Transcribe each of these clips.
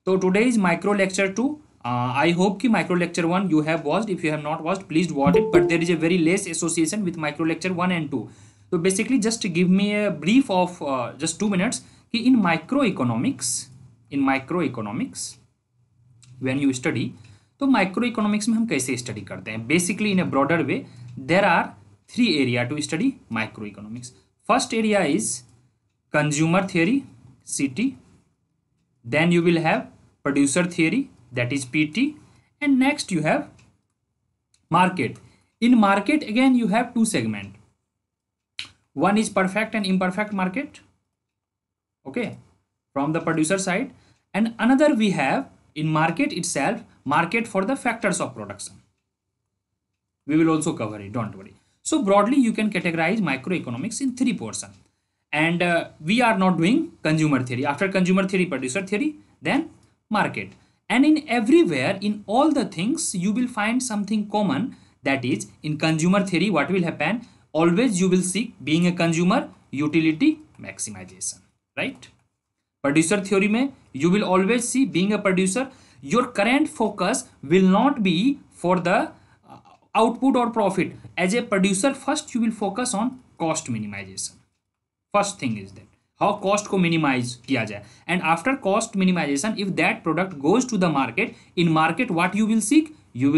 So today is micro lecture 2. I hope ki micro lecture 1 you have watched. If you have not watched, please watch it. But there is a very less association with micro lecture 1 and 2. So basically, just give me a brief of just 2 minutes. Ki in microeconomics, when you study, तो micro economics में हम कैसे study करते हैं? Basically in a broader way there are 3 area to study micro economics. First area is consumer theory, CT. Then you will have producer theory, that is PT. And next you have market. In market again you have two segment. One is perfect and imperfect market, okay, from the producer side. And another we have in market itself, market for the factors of production. We will also cover it, don't worry. So broadly you can categorize microeconomics in 3 portions. And we are not doing consumer theory. After consumer theory, producer theory, then market. And in everywhere, in all the things, you will find something common. That is, in consumer theory, what will happen? Always you will seek, being a consumer, utility maximization, right? Producer theory mein, you will always see, being a producer, your current focus will not be for the output or profit. As a producer, first you will focus on cost minimization. First thing is that how cost को minimize किया जाए. And after cost minimization, if that product goes to the market, in market what you will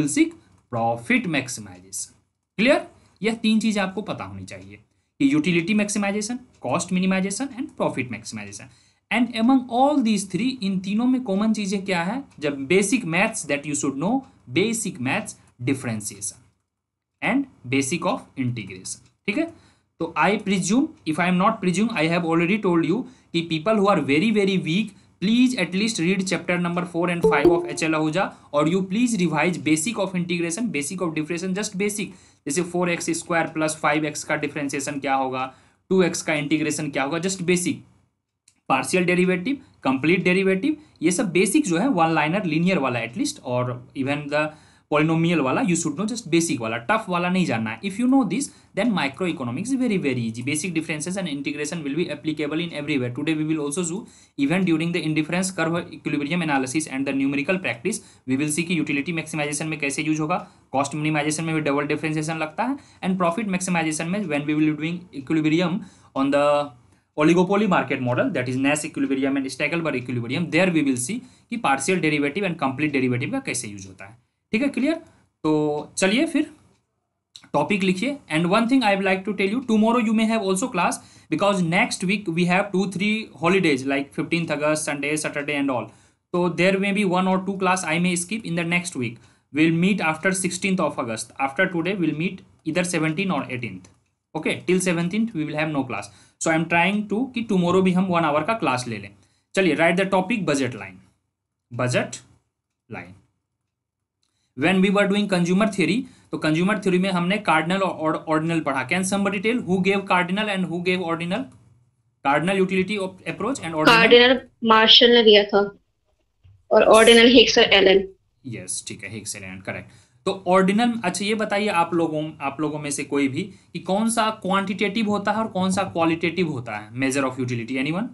seek profit maximization. Clear? यह 3 चीजें आपको पता होनी चाहिए कि utility maximization, cost minimization and profit maximization. And among all these 3, इन तीनों में कॉमन चीजें क्या है? जब basic maths that you should know, basic maths, differentiation and basic of integration. ठीक है? तो I presume, if I am not presume, I have already told you कि people who are very very weak, please at least read chapter number 4 and 5 of HL Ahuja, और you please revise basic of integration, basic of differentiation, just basic. जैसे 4x² plus 5x का differentiation क्या होगा, 2x का integration क्या होगा, just basic. Partial derivative, complete derivative, ये सब बेसिक जो है, वन लाइनर लीनियर वाला एटलीस्ट, और इवन द पॉलिनोमियल वाला you should no, just basic वाला, टफ वाला नहीं जानना है. If you know this, then microeconomics is very very easy. Basic differences and integration will be applicable in everywhere. Today we will also do, even during the indifference curve equilibrium analysis and the numerical practice, we will see कि utility maximization में कैसे use होगा, cost minimization में भी double differentiation लगता है, and profit maximization में when we will be doing equilibrium on the oligopoly market model, that is Nash equilibrium and Stackelberg equilibrium, there we will see कि partial derivative and complete derivative का कैसे use होता है. ठीक है? Clear? तो चलिए फिर टॉपिक लिखिए. And one thing I would like to tell you, tomorrow you may have also class, because next week we have 2-3 holidays like 15th August, Sunday, Saturday and all. तो there may be 1 or 2 class I may skip in the next week. Will meet after 16th of August. After today will meet इधर 17 or 18th. Okay, till 17th we will have no class. So I am trying to कि tomorrow भी हम 1 hour का class ले लें. चलिए, write the topic budget line. Budget line. When we were doing consumer theory, तो consumer theory में हमने कार्डिनल और ऑर्डिनल पढ़ा. Can somebody tell who gave cardinal and who gave ordinal? Cardinal utility approach and ordinal cardinal Marshall ने दिया था और ऑर्डिनल हिक्स और एलन. यस, ठीक है, हिक्स एलन, करेक्ट. तो ऑर्डिनल, अच्छा ये बताइए आप लोगों में से कोई भी कि कौन सा क्वांटिटेटिव होता है और कौन सा क्वालिटेटिव होता है measure of utility? Anyone?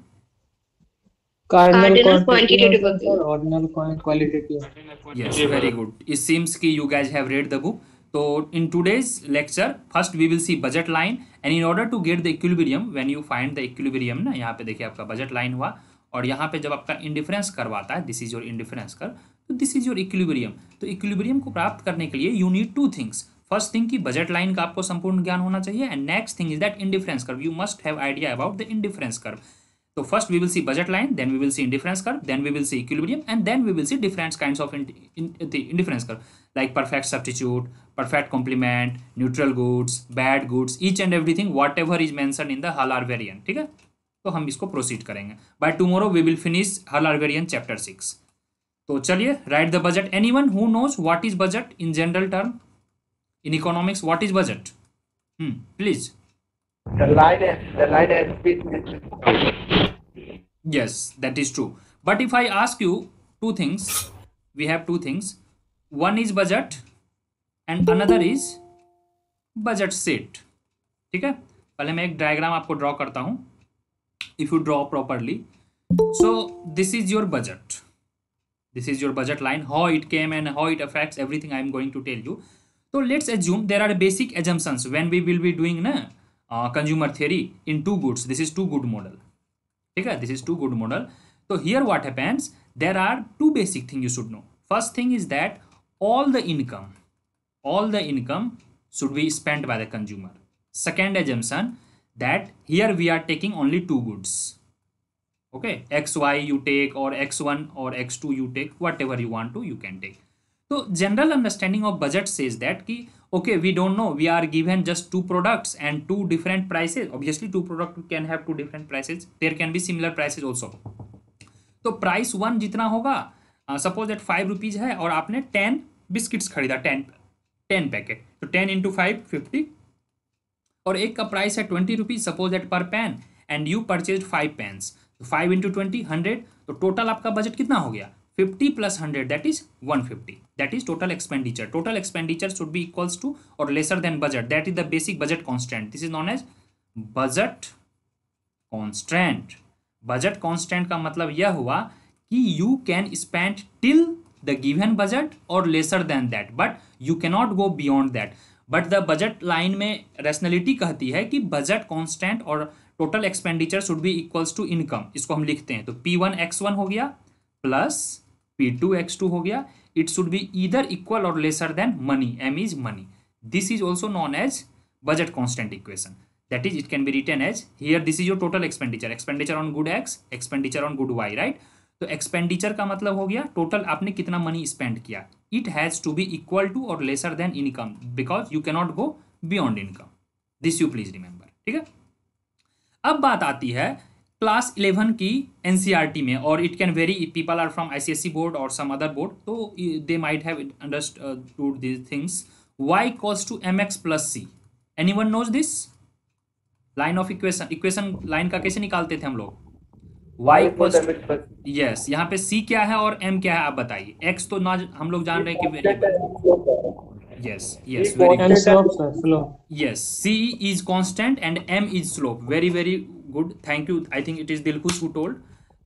Cardinal quantitative होता है, ordinal qualitative. Yes, very good. It seems कि you guys have read the book. So in today's lecture, first we will see budget line, and in order to get the equilibrium, when you find the equilibrium ना, यहाँ पे देखिए आपका budget line हुआ, और यहाँ पे जब आपका indifference curve आता है, this is your indifference curve, तो this is your equilibrium. तो equilibrium को प्राप्त करने के लिए you need 2 things. First thing कि बजट लाइन का आपको संपूर्ण ज्ञान होना चाहिए, and next thing is that indifference curve. You must have idea about the indifference curve. So first we will see budget line, then we will see indifference curve, then we will see equilibrium, and then we will see different kinds of the indifference curve, like perfect substitute, perfect complement, neutral goods, bad goods, each and everything whatever is mentioned in the Haller-Varian. ठीक है? तो हम इसको proceed करेंगे. By tomorrow we will finish Haller-Varian chapter 6. तो चलिए, write the budget. Anyone who knows what is budget in general term in economics? What is budget? Please. The line has been. Yes, that is true. But if I ask you 2 things, we have 2 things. One is budget and another is budget sheet. ठीक है? पहले मैं एक diagram आपको draw करता हूँ. If you draw properly, so this is your budget. This is your budget line. How it came and how it affects everything I am going to tell you. So let's assume there are basic assumptions when we will be doing consumer theory in two goods. This is two good model. Okay, this is two good model. So here what happens, there are two basic things you should know. First thing is that all the income should be spent by the consumer. Second assumption, that here we are taking only two goods. Okay, xy you take, or x1 or x2 you take, whatever you want to you can take. So general understanding of budget says that ki, okay, we don't know, we are given just two products and two different prices. Obviously two products can have two different prices, there can be similar prices also. तो price one जितना होगा, suppose that 5 rupees है और आपने 10 biscuits खरीदा, 10 packet, तो 10 into 5 50, और एक का प्राइस है 20 rupees suppose that per pen, and you purchase 5 pens, तो 5 इंटू 20 100, तो टोटल आपका बजट कितना हो गया 50 plus 100 that is 150, that is total expenditure. Total expenditure should be equals to or lesser than budget, that is the basic budget constant. This is non as budget constant. Budget constant का मतलब यह हुआ कि you can spend till the given budget or lesser than that, but you cannot go beyond that. But the budget line में rationality कहती है कि budget constant और total expenditure should be equals to income. इसको हम लिखते हैं, तो P1 X1 हो गया प्लस P2 X2 हो गया. It should be either equal or lesser than money, M is money. This is also known as budget constant equation. That is, it can be written as, here this is your total expenditure on good X, expenditure on good Y, right? तो expenditure का मतलब हो गया total आपने कितना money spend किया. It has to be equal to or lesser than income because you cannot go beyond income. This you please remember. ठीक है. अब बात आती है क्लास 11 की NCERT में, और it can vary if people are from ICSE board or some other board, तो they might have understood these things. Y equals to mx plus c. Anyone knows this? Line of equation line का कैसे निकालते थे हम लोग? y equals, yes, यहाँ पे c क्या है और m क्या है आप बताइए. x तो ना हम लोग जान रहे हैं कि variable, yes yes very good, yes, c is constant and m is slope. Very very good, thank you. I think it is Dilkhush who told.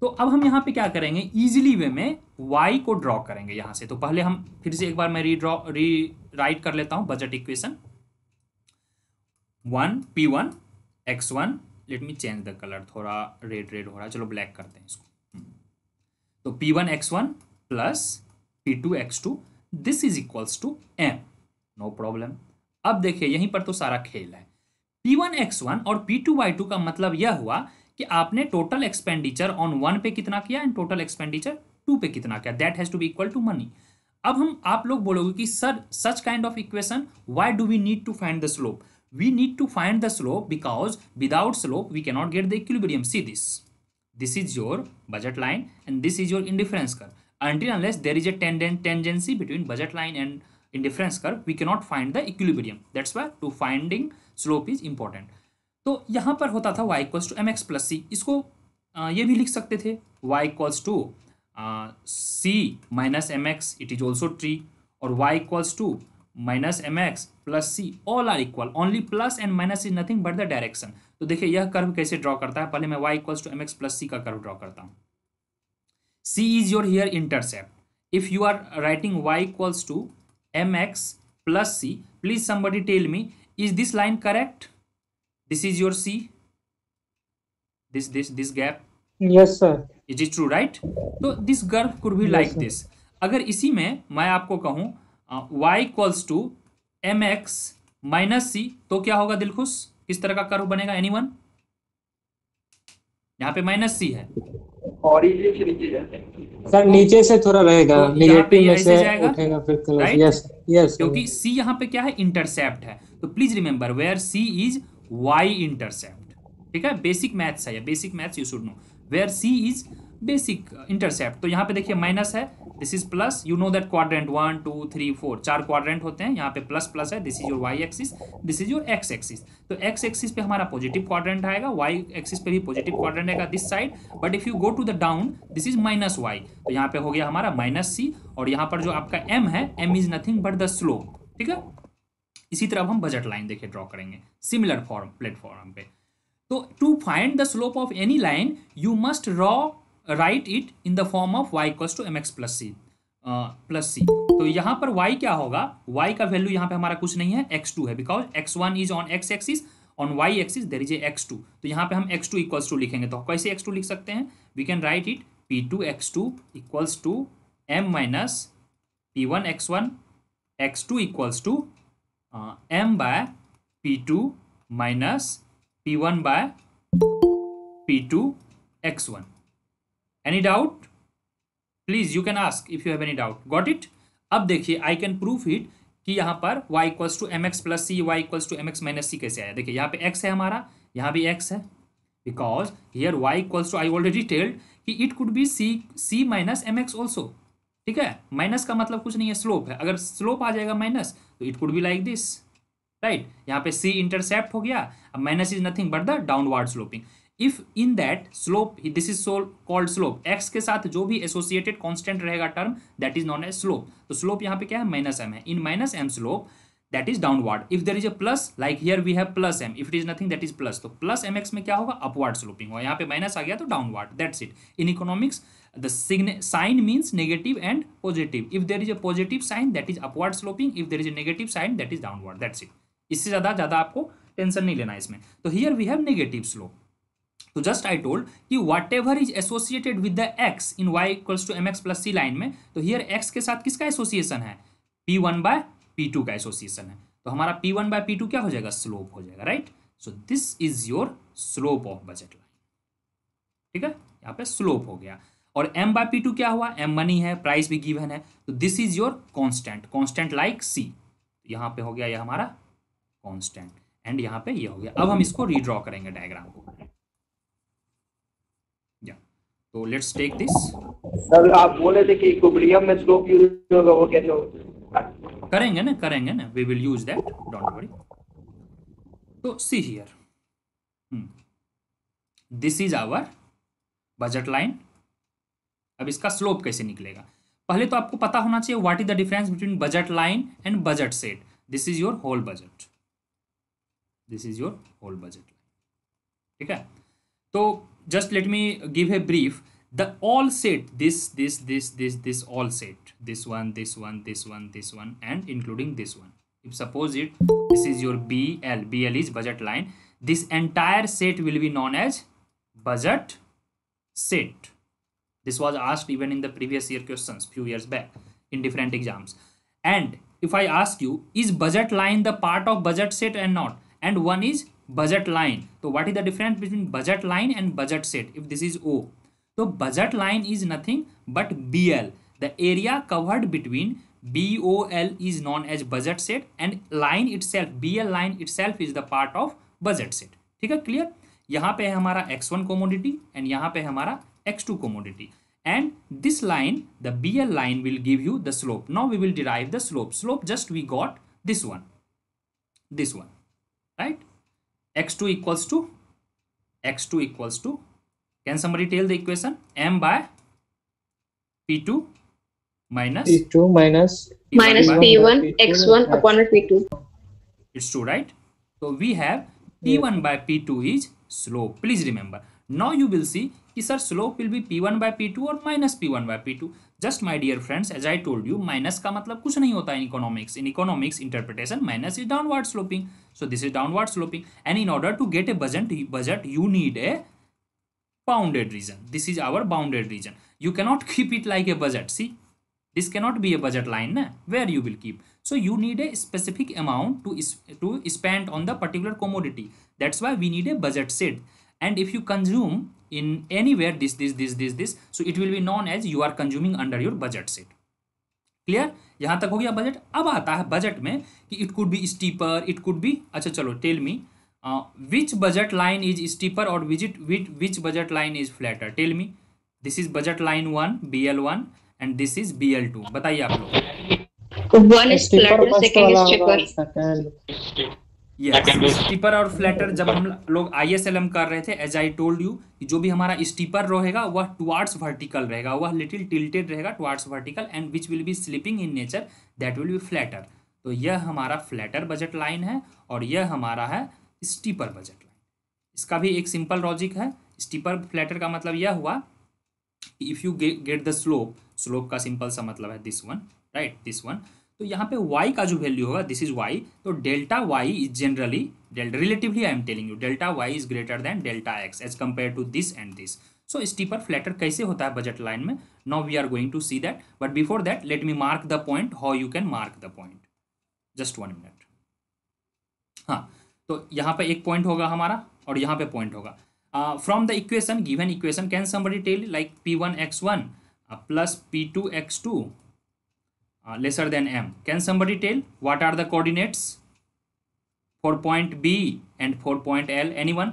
तो अब हम यहाँ पे क्या करेंगे, इजीली वे में y को ड्रॉ करेंगे यहाँ से. तो पहले हम फिर से एक बार मैं रीराइट कर लेता हूँ budget equation. 1 P1 X1, let me change the colour, थोड़ा रेड हो रहा है, चलो ब्लैक करते हैं इसको. तो P1 X1 plus P2 X2, this is equals to M, no problem. अब देखिए यहीं पर तो सारा खेल है. P1 X1 और P2 Y2 का मतलब यह हुआ कि आपने टोटल एक्सपेंडिचर ऑन 1 पे कितना किया एंड टोटल एक्सपेंडिचर 2 पे कितना किया, that has to be equal to money. अब आप लोग बोलोगे कि sir such kind of equation, why do we need to find the slope? We need to find the slope because without slope we cannot get the equilibrium. See this. This is your budget line and this is your indifference curve. Until unless there is a tangency between budget line and indifference curve, we cannot find the equilibrium. That's why to finding slope is important. तो यहाँ पर होता था y equals to mx plus c. इसको ये भी लिख सकते थे y equals to c minus mx. It is also tree. और y equals to minus m x plus c, all are equal, only plus and minus is nothing but the direction. तो देखिए यह कर्व कैसे draw करता है, पहले मैं y equals to m x plus c का कर्व ड्रॉ करता हूँ. c is your here intercept. If you are writing y equals to m x plus c, please somebody tell me, is this line correct? This is your c, this gap. Yes sir. It is true, right? तो this curve could be like this. अगर इसी में मैं आपको कहूँ y equals to m x minus c, तो क्या होगा दिलखुश, किस तरह का कर्व बनेगा? एनीवन? यहाँ पे माइनस सी है, सर नीचे से थोड़ा रहेगा, तो यहाँ पे नेगेटिव में ऐसे से जाएगा, उठेगा फिर क्लोज. right? यस यस, क्योंकि c यहाँ पे क्या है, इंटरसेप्ट है. तो please remember where c is y intercept. ठीक है, बेसिक मैथ्स है, basic maths you should know. Where c is basic intercept, तो यहाँ पे देखिए माइनस है, this is plus. You know that quadrant 1 2 3 4 4 quadrant होते हैं, यहाँ पे प्लस प्लस है. This is your y axis, this is your x axis. तो एक्स एक्सिस पे हमारा पॉजिटिव क्वाड्रेंट आएगा, वाई एक्सिस पे भी पॉजिटिव क्वाड्रेंट आएगा this side. But if you go to the down, this is minus y, तो यहाँ पे हो गया हमारा माइनस सी. और यहाँ पर जो आपका एम है, m is nothing but the slope. ठीक है, इसी तरह हम बजट लाइन देखिए ड्रॉ करेंगे सिमिलर फॉर्म प्लेटफॉर्म पे. तो to find the slope of any line you must draw write it in the form of y equals to m x plus c. तो यहाँ पर y क्या होगा, y का वैल्यू यहाँ पे हमारा कुछ नहीं है, x2 है, because x1 is on x axis, on y axis there is A x2। तो यहाँ पे हम x2 इक्वल्स टू लिखेंगे, तो कैसे x2 लिख सकते हैं, we can write it p2 x2 equals to m minus p1 x1 x2 equals to m by p2 minus p1 by p2 x1। Any doubt, please you can ask if you have any doubt. Got it. अब देखिए I can proof it कि यहाँ पर y equals to m x plus c, y equals to m x minus c कैसे आया। देखिए यहाँ पे x है हमारा, यहाँ भी x है, because here y equals to, I already telled कि it could be c minus m x also. ठीक है, माइनस का मतलब कुछ नहीं है, स्लोप है। अगर स्लोप आ जाएगा माइनस तो it could be like this, right. यहाँ पे c इंटरसेप्ट हो गया, अब minus is nothing but the downward sloping. If in that slope, this is called slope, x के साथ जो भी एसोसिएटेड कांस्टेंट रहेगा term that is non as slope. तो स्लोप यहाँ पे क्या है, माइनस m है। In minus m slope that is downward. If there is a plus, like here we have plus m, if it is nothing that is plus, तो plus mx में क्या होगा, अपवर्ड स्लोपिंग होगा। यहाँ पे minus आ गया तो downward, that's it. In economics the sign means negative and positive. If there is a positive sign that is upward sloping, if there is a negative sign that is downward, that's it. इससे ज़्यादा आपको tension नहीं लेना इसमें। तो here we have negative slope. तो just I told कि whatever is associated with the x in y equals to mx plus c line में, तो here x के साथ किसका एसोसिएशन है, p1 by p2 का एसोसिएशन है। तो हमारा p1 by p2 क्या हो जाएगा, स्लोप हो जाएगा, right. So this is your slope of budget line. ठीक है, यहाँ पे स्लोप हो गया। और m बाय p2 क्या हुआ, m मनी है, प्राइस भी गिवन है, तो this is your constant, constant like c। यहाँ पे हो गया ये हमारा कांस्टेंट, एंड यहाँ पे ये हो गया। अब हम इसको रीड्रॉ करेंगे डायग्राम को, या तो लेट्स टेक दिस। सर आप बोले थे कि इक्विलिब्रियम में स्लोप यूज होगा, वो कैसे होगा? करेंगे ना, we will use that, don't worry. तो see here, this is our budget line. अब इसका स्लोप कैसे निकलेगा, पहले तो आपको पता होना चाहिए what is the difference between budget line and budget set. This is your whole budget, this is your whole budget line. ठीक है, तो just let me give a brief. The all set, this all set, this one and including this one, if suppose it this is your BL is budget line, this entire set will be known as budget set. This was asked even in the previous year questions few years back in different exams. And if I ask you, is budget line the part of budget set and not, and one is budget line, so what is the difference between budget line and budget set? If this is O, so budget line is nothing but BL. The area covered between BOL is known as budget set, and line itself, BL line itself is the part of budget set. ठीक है, clear. यहाँ पे है हमारा x1 commodity and यहाँ पे है हमारा x2 commodity, and this line, the BL line, will give you the slope. Now we will derive the slope. Just we got this one, right? x2 equals to, can somebody tell the equation, m by p2 minus P2 minus minus by P1 P2 x1 plus upon P2. it's true, right? So we have P1 by P2 is slope. Please remember. Now you will see कि sir slope will be P1 by P2 और minus P1 by P2. Just my dear friends, as I told you, minus का मतलब कुछ नहीं होता in economics. In economics interpretation, minus is downward sloping. So this is downward sloping. And in order to get a budget, you need a bounded region. This is our bounded region. You cannot keep it like a budget. See, this cannot be a budget line, na? Where you will keep. So you need a specific amount to spend on the particular commodity. That's why we need a budget set. And if you consume in anywhere this, so it will be known as you are consuming under your budget set. Clear? यहाँ तक हो गया budget. अब आता है budget में कि it could be steeper, it could be, अच्छा चलो tell me which budget line is steeper or which budget line is flatter? Tell me. This is budget line 1, BL1, and this is BL2. बताइए आप लोग। One is flatter, second is cheaper. Steeper और flatter जब हम लोग ISLM कर रहे थे, एज आई टोल्ड यू, जो भी हमारा स्टीपर रहेगा वह टुवार्ड्स वर्टिकल रहेगा, वह लिटिल टिल्टेड रहेगा towards vertical, and which will be slipping in nature, that will be flatter. तो यह हमारा फ्लैटर बजट लाइन है और यह हमारा है स्टीपर बजट लाइन। इसका भी एक सिंपल लॉजिक है। स्टीपर फ्लैटर का मतलब यह हुआ if you get the slope, slope का सिंपल सा मतलब है this one, right, this one, तो यहाँ पे y का जो वैल्यू होगा दिस इज y, तो delta y is generally relatively I am telling you delta y is greater than delta x as compare to this and this. So steeper flatter कैसे होता है बजट लाइन में, now we are going to see that, but before that let me mark the point, how you can mark the point, just 1 minute. हाँ, तो यहाँ पे एक point होगा हमारा और यहाँ पे पॉइंट होगा. From the equation, given equation, can somebody tell like p1x1 plus p2x2 lesser than m. Can somebody tell what are the coordinates for point B and for point L? Anyone?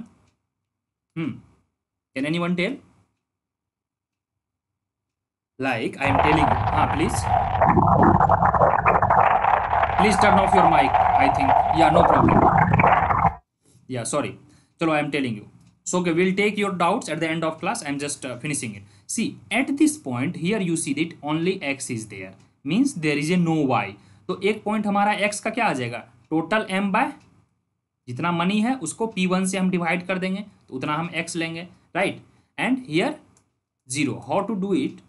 Can anyone tell? Like I am telling you. Please. Please turn off your mic. I think. Yeah, no problem. Yeah, sorry. Chalo, I am telling you. So, okay, we'll take your doubts at the end of class. I am just finishing it. See, at this point, here you see that only x is there. Means there is a no y. तो एक point हमारा x का क्या आ जाएगा, total m bye जितना money है उसको p1 से हम डिवाइड कर देंगे तो उतना हम x लेंगे, right. And here 0. How to do it,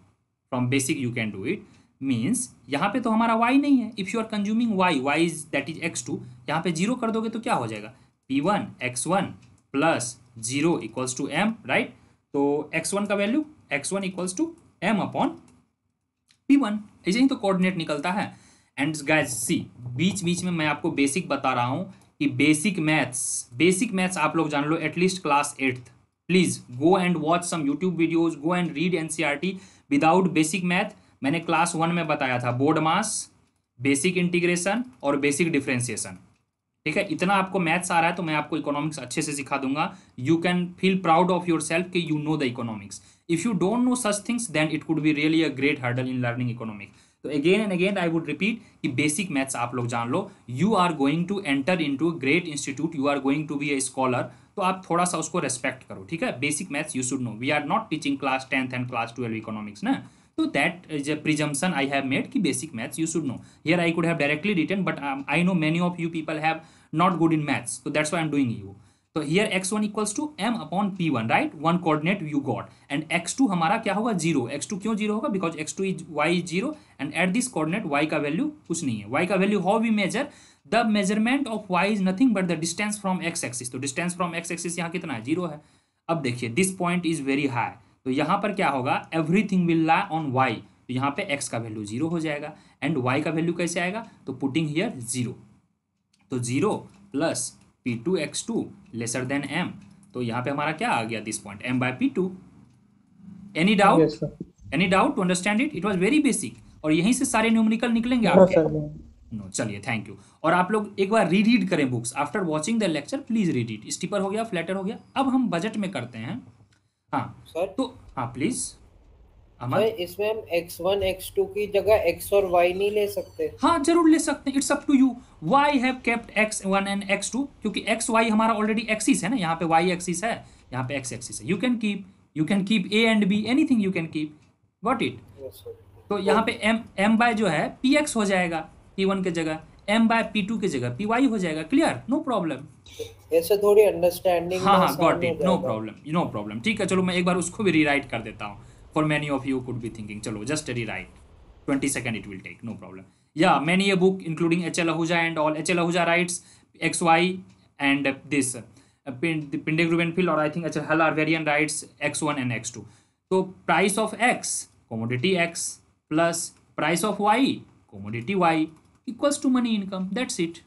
from basic you can do it. Means यहाँ पे तो हमारा y नहीं है, if you are consuming y is that is x2, यहाँ पे 0 कर दोगे तो क्या हो जाएगा, p1 x1 plus 0 equals to m, right. तो x1 का value x1 equals to m upon p1, ऐसे ही तो कोऑर्डिनेट निकलता है. एंड गाइस सी, बीच बीच में मैं आपको बेसिक बता रहा हूँ कि बेसिक मैथ्स आप लोग जान लो at least class 8th. Please go and watch some YouTube videos, go and read NCERT. Without basic math मैंने क्लास 1 में बताया था, बोर्ड मास, बेसिक इंटीग्रेशन और बेसिक डिफ्रेंसिएशन, ठीक है. इतना आपको मैथ्स आ रहा है तो मैं आपको इकोनॉमिक्स अच्छे से सिखा दूंगा. You can feel proud of your yourself you know the economics. If you don't know such things then it could be really a great hurdle in learning economics. तो again and again I would repeat कि basic maths आप लोग जान लो. You are going to enter into great institute, you are going to be a scholar, तो आप थोड़ा सा उसको रेस्पेक्ट करो, ठीक है. Basic maths you should know. We are not teaching class 10th and class 12 economics ना. So that is a presumption I have made कि basic maths you should know. Here I could have directly written, but I know many of you people have not good in maths, so that's why I'm doing you. So here x1 equals to m upon p1, right? One coordinate you got, and x2 हमारा क्या होगा, 0. x2 क्यों 0 होगा, because x2 is y is 0, and at this coordinate y का value कुछ नहीं है. y का value how we measure, the measurement of y is nothing but the distance from x axis. तो distance from x axis यहाँ कितना है, 0 है. अब देखिए this point is very high, तो यहाँ पर क्या होगा, everything will lie on y, तो यहाँ पे x का वैल्यू 0 हो जाएगा. एंड y का वैल्यू कैसे आएगा, तो पुटिंग हियर 0, तो 0 plus p2x2 lesser than m, तो यहाँ पे हमारा क्या आ गया this point, m by p2. Any doubt, Yes, sir. Any doubt to understand it. It was very basic, और यहीं से सारे न्यूमेरिकल निकलेंगे No, आपके. sir. No. नो, चलिए थैंक यू. और आप लोग एक बार रीड करें books after watching the lecture, please read it. Steeper हो गया, फ्लैटर हो गया. अब हम बजट में करते हैं. हाँ सर, तो हाँ प्लीज अमन. सर इसमें हम x1 x2 की जगह x और y नहीं ले सकते? हाँ जरूर ले सकते हैं, it's up to you. Why have kept x1 and x2 क्योंकि x y हमारा ऑलरेडी एक्सिस है ना, यहाँ पे y एक्सिस है, यहाँ पे x एक्सिस है. You can keep a and b, anything you can keep, got it. Yes, sir. तो यहाँ पे m बाय जो है px हो जाएगा p1 के जगह, m बाय p2 की जगह py हो जाएगा. Clear, no problem. ऐसे थोड़ी अंडरस्टैंडिंग हाँ हाँ गॉट इट, नो प्रॉब्लम. ठीक है, चलो मैं एक बार उसको भी रीराइट कर देता हूँ. For many of you could be thinking, चलो just rewrite, 20 second it will take, no problem. या many a book including H.L. Ahuja and all. H.L. Ahuja writes xy and this Pindegrubbenfeld or I think H.L. Arverian writes x1 and x2. So price of x, commodity x, plus price of y, commodity y, equals to money income. That's it.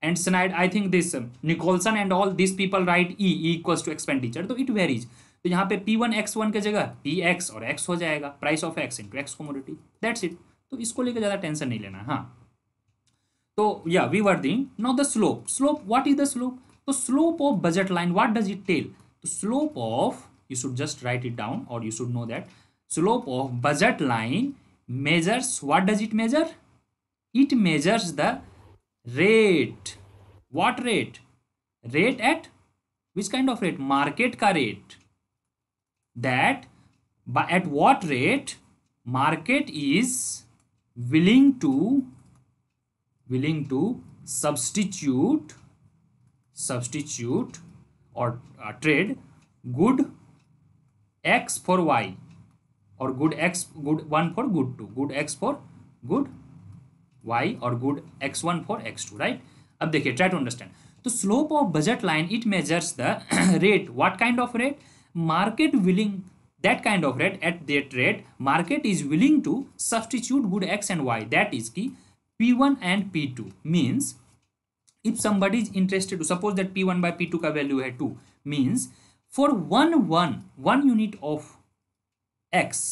And Snyder, I think this Nicholson and all these people write E equals to expenditure, तो it varies. तो यहाँ पे P1 x1 के जगह Px और x हो जाएगा, price of x into x commodity, that's it. तो इसको लेकर ज़्यादा टेंशन नहीं लेना. हाँ तो या we were doing now the slope. What is the slope? तो slope of budget line, what does it tell? तो slope of, you should just write it down or you should know that slope of budget line measures, what does it measure? It measures the rate. What rate? Rate at which kind of rate? Market का rate. That at what rate market is willing to substitute or trade good x for y, और good x good 1 for good 2, good x for good y और good x1 for x2, right. अब देखिए, try to understand. तो slope of budget line it measures the rate, what kind of rate, market willing, that kind of rate, at that rate market is willing to substitute good x and y, that is key p1 and p2, means if somebody is interested to suppose that p1 by p2 का value है 2, means for one unit of x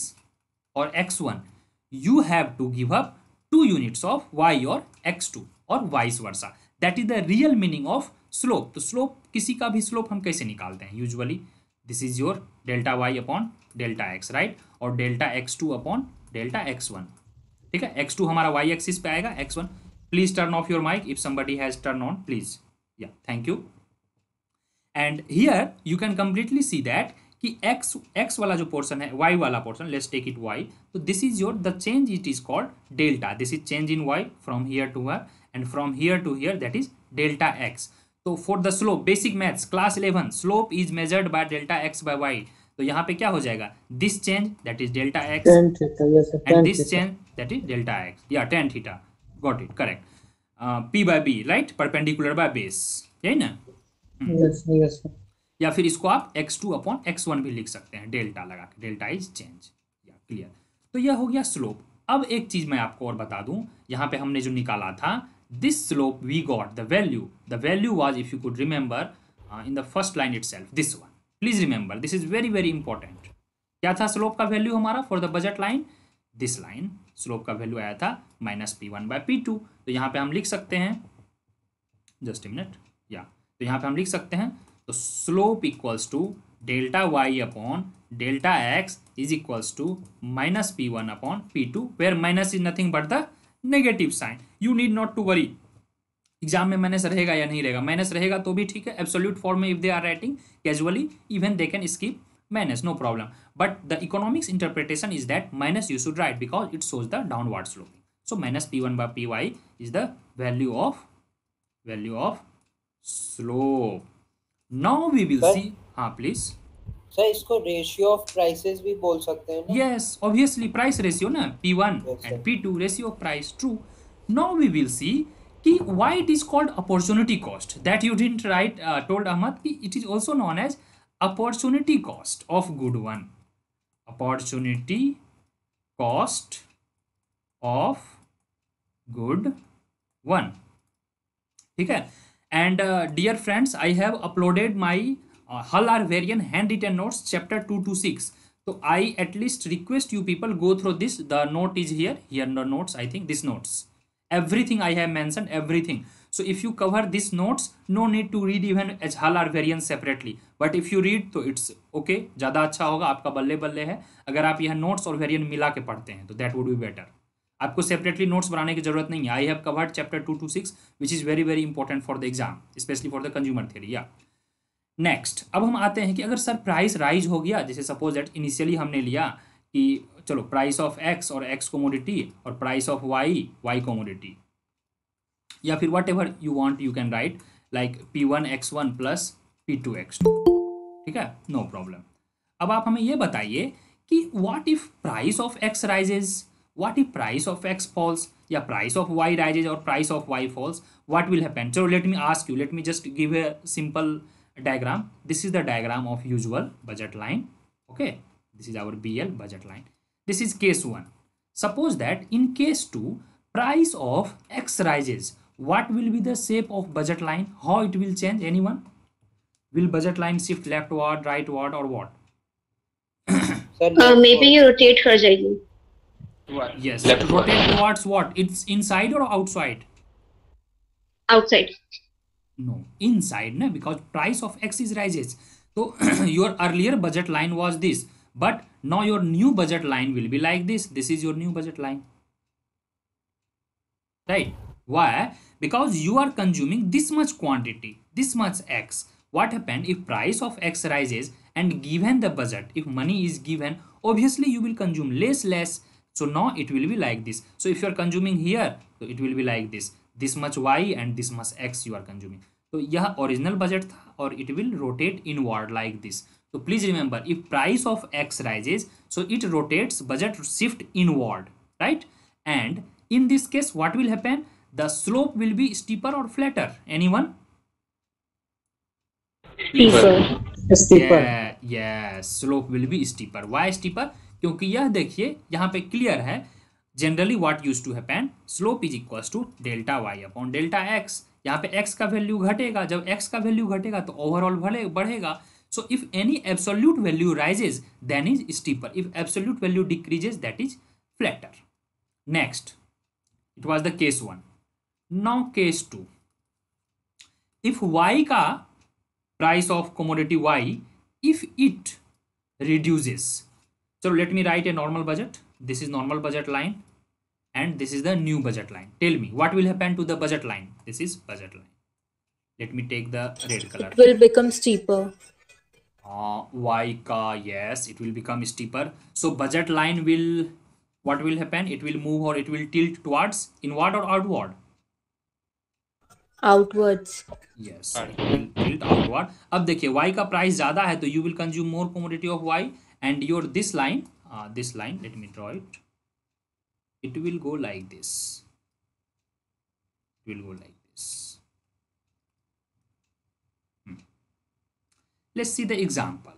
or x1 you have to give up 2 units of y or x2 or vice versa, that is the real meaning of slope। तो slope, किसी का भी slope हम कैसे निकालते हैं usually, this is your delta y upon delta x, right, और delta x2 upon delta x1, ठीक है। x2 हमारा y एक्सिस पे आएगा, x1, please turn off your mic if somebody has turn on, please, या thank you. And here you can completely see that कि x वाला जो पोर्शन है, y वाला portion, let's take it y, तो this is your the change, it is called delta, this is change in y from here to here and from here to here, that is delta x। तो for the slope, basic maths class 11, slope is measured by delta x by y, तो यहाँ पे क्या हो जाएगा, this change that is delta x tan theta, yes sir, and tan this theta. Change that is delta x, या tan theta, got it, correct, p by b, right, perpendicular by base, यही ना। Yes, yes sir. या फिर इसको आप x2 upon x1 भी लिख सकते हैं, डेल्टा लगा के, डेल्टा इज चेंज, या क्लियर। तो यह हो गया स्लोप। अब एक चीज मैं आपको और बता दूं, यहाँ पे हमने जो निकाला था, this slope we got the value was, if you could remember in the first line itself, this one, please remember, this is very very important. क्या था स्लोप का वैल्यू हमारा for the budget line, this line, slope का value आया था -p1 by p2। तो यहाँ पे हम लिख सकते हैं, जस्ट ए मिनट, या तो यहाँ पे हम लिख सकते हैं, तो slope equals to delta y upon delta x is equals to -p1 upon p2, where minus is nothing but the negative sign. You need not to worry exam में माइनस रहेगा या नहीं रहेगा, माइनस रहेगा तो भी ठीक है, एब्सोल्यूट फॉर्म में if they are writing casually even they can skip minus, no problem, but the economics interpretation is that minus you should write because it shows the downward sloping. So minus p1 by py is the value of slope. Now we will Sir? see, हाँ please, sir इसको ratio of prices भी बोल सकते हैं ना? yes, obviously price ratio ना, p1 Yes, sir. and p2 ratio of price, true. Now we will see कि why it is called opportunity cost, that you didn't write, told Ahmad कि it is also known as opportunity cost of good one, opportunity cost of good one, ठीक है। And dear friends, I have uploaded my Hull R variant handwritten notes chapter 2 to 6, so I at least request you people go through this, the note is here the notes, I think this notes, everything I have mentioned, everything. So if you cover these notes, no need to read even as Hull R variant separately, but if you read तो it's okay, ज़्यादा अच्छा होगा, आपका बल्ले बल्ले है। अगर आप यह नोट्स और वेरिएंट मिला के पढ़ते हैं तो दैट वुड बी बेटर, आपको सेपरेटली नोट्स बनाने की जरूरत नहीं है। I have covered chapter 2 to 6 which is very very important for the exam, specially for the consumer theory. या नेक्स्ट, अब हम आते हैं कि अगर सर प्राइस राइज हो गया, जैसे सपोज दैट इनिशियली हमने लिया कि चलो प्राइस ऑफ एक्स और एक्स कोमोडिटी और प्राइस ऑफ वाई कोमोडिटी, या फिर what ever you want you can write like p1 x1 plus p2 x2, ठीक है, नो प्रॉब्लम। अब आप हमें ये बताइए कि what if price of x rises, what if price of x falls, या प्राइस ऑफ y राइजेज और price of y falls, what will happen. चलो let me ask you, let me just give a simple diagram. This is the diagram of usual budget line, okay, this is our BL budget line. This is case 1. Suppose that in case 2 price of x rises, what will be the shape of budget line, how it will change, anyone? Will budget line shift leftward, rightward or what? Sir maybe you rotate कर जाएगी. Yes, rotate towards what, it's inside or outside? Outside. No, inside na, because price of x is rises. So your earlier budget line was this, but now your new budget line will be like this. This is your new budget line, right? Why? Because you are consuming this much quantity, this much x. What happened if price of x rises and given the budget, if money is given, obviously you will consume less. So now it will be like this. So if you are consuming here, so it will be like this much y and this much x you are consuming. तो यह original budget था और it will rotate inward like this. So please remember, if price of X rises, so it rotates, budget shift inward, right? And in this case, what will happen? The slope will be steeper or flatter? Anyone? Steeper. Steeper. yes, slope will be steeper. Why steeper? क्योंकि यह देखिए यहाँ पे clear है, generally what use to happen, slope is equals to delta y upon delta x. यहाँ पे x का value घटेगा, जब x का वैल्यू घटेगा तो ओवरऑल बढ़ेगा. So if any absolute value rises, then is steeper. If absolute value decreases, that is flatter. Next, it was the case 1. Now case 2. If y का price of commodity y, if it reduces, so let me write a normal budget. This is normal budget line and this is the new budget line. Tell me what will happen to the budget line. This is budget line. Let me take the red color. It will become steeper. Y ka, yes, it will become steeper. So budget line will, what will happen? It will move or it will tilt towards inward or outward? Outwards. Yes, it will tilt outward. अब देखिए y का price ज्यादा है तो you will consume more commodity of y, and your this line, let me draw it. It will go like this. It will go like this. Let's see the example.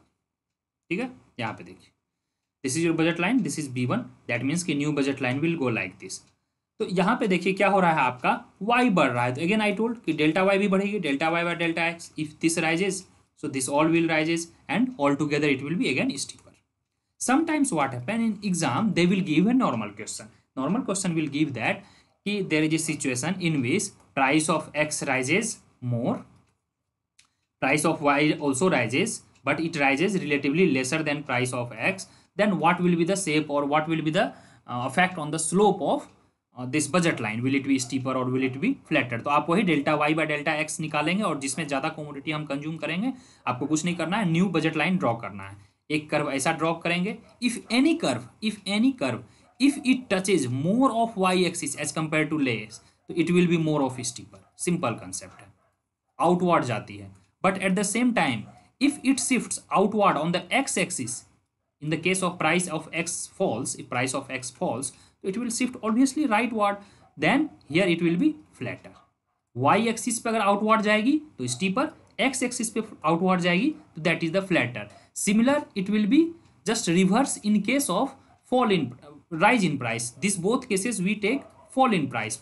ठीक है, यहाँ पे देखिए, this is your budget line, this is B1. That means कि new budget line will go like this. तो यहाँ पे देखिए क्या हो रहा है, आपका y बढ़ रहा है. तो अगेन आई टोल्ड कि डेल्टा y भी बढ़ेगी, delta y by delta x. If this rises, so this all will rises, and all together it will be again steeper. Sometimes what happen in exam, they will give a normal question. Normal question will give that कि there is a situation in which price of x rises more, price of y also rises, but it rises relatively lesser than price of x. Then what will be the shape or what will be the effect on the slope of this budget line? Will it be steeper or will it be flatter? तो आप वही delta y by delta x निकालेंगे और जिसमें ज़्यादा commodity हम consume करेंगे. आपको कुछ नहीं करना है, न्यू बजट लाइन ड्रॉ करना है. एक कर्व ऐसा ड्रॉ करेंगे. If any curve if it touches more of y axis as compared to less, तो it will be more of steeper. Simple concept है, outward जाती है. But at the same time, if it shifts outward on the x axis, in the case of price of x falls, if price of x falls, it will shift obviously rightward. Then here it will be flatter. Y axis पे अगर outward जाएगी तो steeper, x axis पे outward जाएगी तो that is the flatter. Similar, it will be just reverse in case of rise in price. This both cases we take fall in price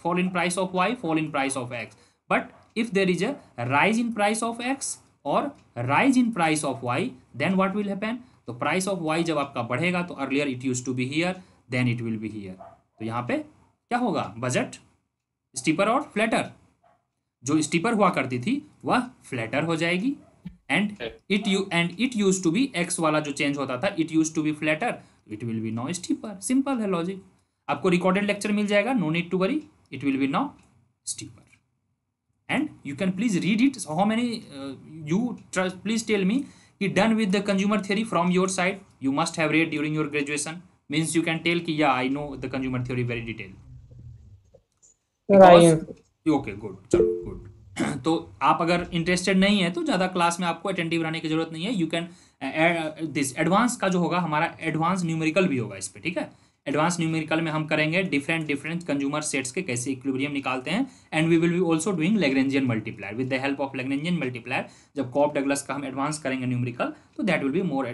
of y, fall in price of x. But if there is a rise in price of x or rise in price of y, then what will happen? तो price of y जब आपका बढ़ेगा तो earlier it used to be here, then it will be here. तो यहाँ पे क्या होगा? बजट स्टीपर और फ्लैटर. जो स्टीपर हुआ करती थी वह फ्लैटर हो जाएगी. And it use to be x वाला जो चेंज होता था, it use to be flatter, it will be now steeper. Simple है लॉजिक. आपको रिकॉर्डेड लेक्चर मिल जाएगा, no need to worry, it will be now steeper. And you can please read it. How many you please tell me, done with the consumer theory from your side? You must have read during your graduation. Means you can tell कि yeah, I know the consumer theory very detail. Okay, good. चलो good. तो आप अगर interested नहीं है तो ज़्यादा class में आपको अटेंटिव रहने की जरूरत नहीं है. यू कैन दिस एडवांस का जो होगा हमारा एडवांस न्यूमेरिकल भी होगा इस पर. ठीक है, एडवांस न्यूमेरिकल में हम करेंगे डिफरेंट कंज्यूमर सेट्स के कैसे इक्विलिब्रियम निकालते हैं. And we will be also doing Lagrangian multiplier with the help of Lagrangian multiplier. जब कॉप डगलस का हम एडवांस करेंगे न्यूमेरिकल तो that will be more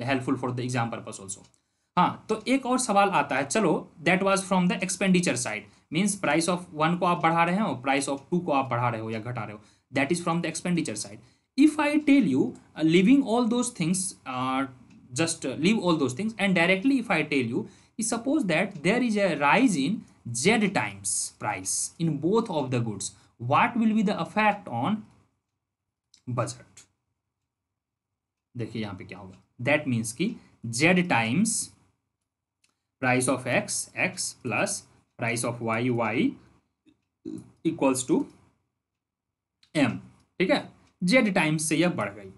helpful for the exam purpose also. हाँ, तो एक और सवाल आता है. चलो, that was from the expenditure side. Means price of 1 को आप बढ़ा रहे हो, प्राइस ऑफ 2 को आप बढ़ा रहे हो या घटा रहे हो. That is from the expenditure side. If I tell you living all those things, just leave all those things, and directly if I tell you, suppose that there is a rise in z times price in both of the goods, what will be the effect on budget? देखिए यहाँ पे क्या होगा. That means कि z times price of x plus price of y equals to m. ठीक है, z times से यह बढ़ गई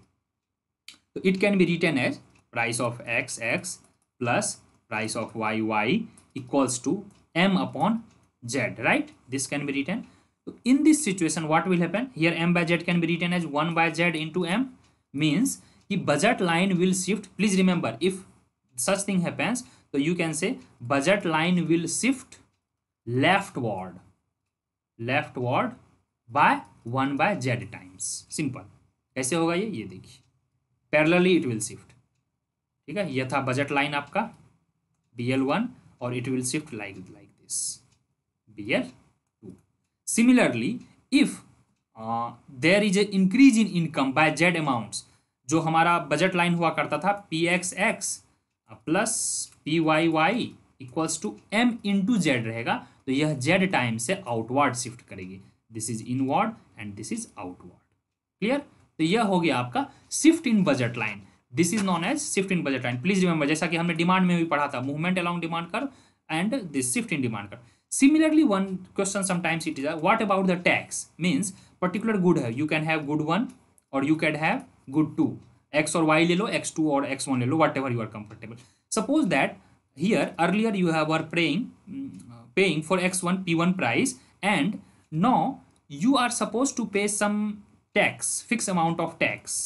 तो it can be written as price of x plus price of y equals to m upon z, right? This can be written. So in this situation what will happen? Here m by z can be written as 1 by z into m. Means कि budget line will shift, please remember if such thing happens तो you can say budget line will shift leftward by 1/z times. Simple. कैसे होगा ये देखिए, parallelly it will shift. ठीक है, यह था बजट लाइन आपका BL1 और it will shift like this BL2। Similarly if there is a increase in income by z amounts, जो हमारा बजट लाइन हुआ करता था PXX plus PYY equals to M into Z रहेगा, तो यह Z टाइम से आउटवर्ड शिफ्ट करेगी। This is inward and this is outward. Clear? तो यह हो गया आपका shift in budget line. This is non as shift in budget line. Please remember, जैसा कि हमने डिमांड में भी पढ़ा था, movement along demand curve and this shift in demand curve. Similarly, one question sometimes it is what about the tax? Means particular good है, you can have good 1 or you can have good 2, x और y ले लो, x2 और x1 ले लो, whatever you are comfortable. Suppose that here earlier you were paying for x1 p1 price, and now you are supposed to pay some tax, fixed amount of tax.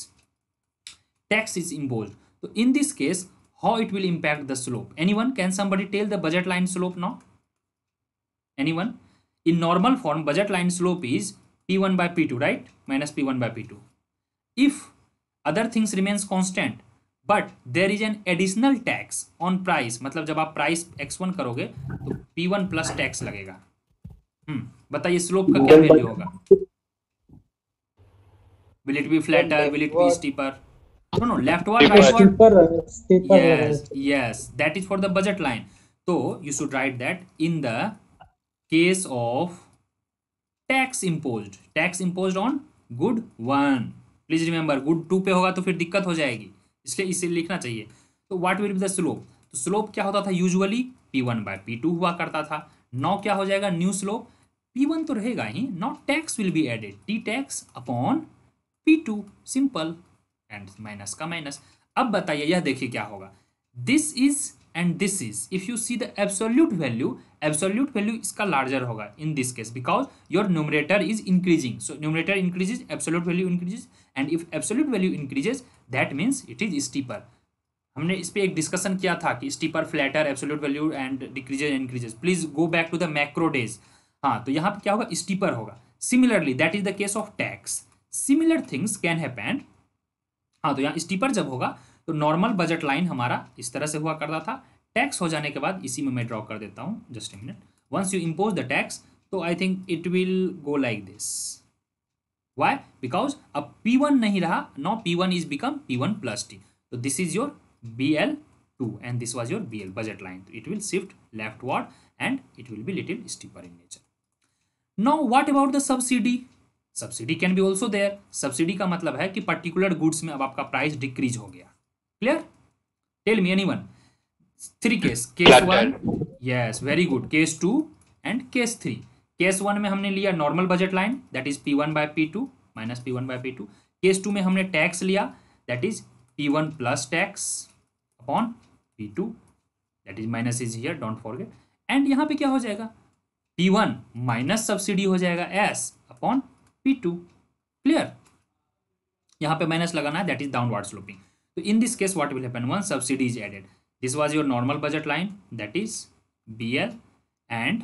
Tax is imposed. So in this case, how it will impact the slope? Anyone? Can somebody tell the budget line slope now? Anyone? In normal form, budget line slope is P1 by P2, right? Minus P1 by P2. If other things remains constant, but there is an additional tax on price, मतलब जब आप price x1 करोगे तो P1 plus tax लगेगा। बताइए slope का क्या value होगा? Will it be flatter? Will it be steeper? No, leftward, rightward. Yes, that is for the budget line. So you should write that in the case of tax imposed on good 1, please remember good 2 पे होगा तो फिर दिक्कत हो जाएगी, इसलिए इसे लिखना चाहिए। तो what will be the slope? तो स्लोप क्या होता था? यूजुअली P1 by P2 हुआ करता था। नाउ क्या हो जाएगा? न्यू स्लोप P1 तो रहेगा ही, now tax will be added, T tax upon P2, simple, and minus का माइनस। अब बताइए, यह देखिए क्या होगा, this is and this is, if you see the absolute value इसका larger होगा in this case because your numerator is increasing, so numerator increases, absolute value increases, and if absolute value increases that means it is steeper। हमने इस पे एक discussion किया था कि steeper, flatter, absolute value and decreases increases, please go back to the macro days। हाँ, तो यहाँ पे क्या होगा? steeper होगा। Similarly that is the case of tax, similar things can happen। हाँ, तो यहाँ steeper जब होगा तो नॉर्मल बजट लाइन हमारा इस तरह से हुआ करता था। टैक्स हो जाने के बाद इसी में मैं ड्रॉ कर देता हूँ, just a minute. Once you impose the tax तो I think it will go like this. Why? Because अब P1 नहीं रहा, now P1 is become P1 plus T, तो this is your BL2 and this was your BL budget line. It will shift leftward and it will be little steeper in nature. Now what about the subsidy? Subsidy can be also there. Subsidy का मतलब है कि particular goods में अब आपका price decrease हो गया। Clear? Tell me anyone. 3 case. Case 1, yes, very good. Case 2 and case 3. Case 1 में हमने लिया normal budget line, that is P1 by P2 minus P1 by P2. Case 2 में हमने टैक्स लिया, that is P1 plus tax upon P2, that is minus is here, don't forget. And यहाँ पे क्या हो जाएगा? P1 minus सब्सिडी हो जाएगा S upon P2. Clear? यहाँ पे माइनस लगाना है, that is downward sloping. So in this case what will happen? One subsidy is added. This was your normal budget line, that is BL, and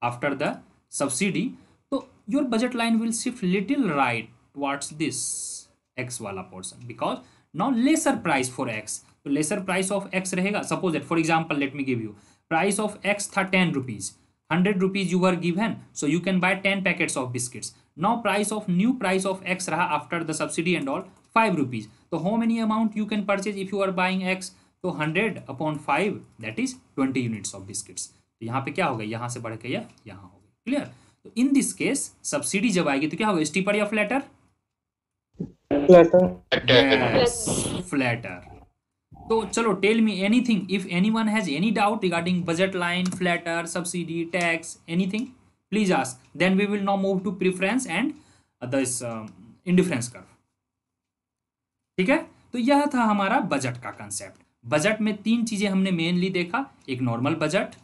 after the subsidy so your budget line will shift little right towards this X wala portion because now lesser price for X, so lesser price of X रहेगा। Suppose that for example let me give you price of X था 10 rupees, 100 rupees you were given, so you can buy 10 packets of biscuits। Now new price of X रहा after the subsidy and all 5 rupees, so how many amount you can purchase if you are buying X? तो 100 upon 5 that is 20 units of biscuits। तो यहाँ पे क्या होगा? यहाँ से बढ़ के यह यहाँ हो गया। क्लियर? तो इन दिस केस सब्सिडी जब आएगी तो क्या होगा? स्टीपर या फ्लैटर? फ्लैटर। तो चलो tell me anything, if anyone has any doubt regarding budget line, flatter, subsidy, tax, anything please ask, then we will now move to preference and this indifference curve. ठीक है, तो यह था हमारा budget का concept. Budget में 3 चीजें हमने मेनली देखा, एक नॉर्मल बजट,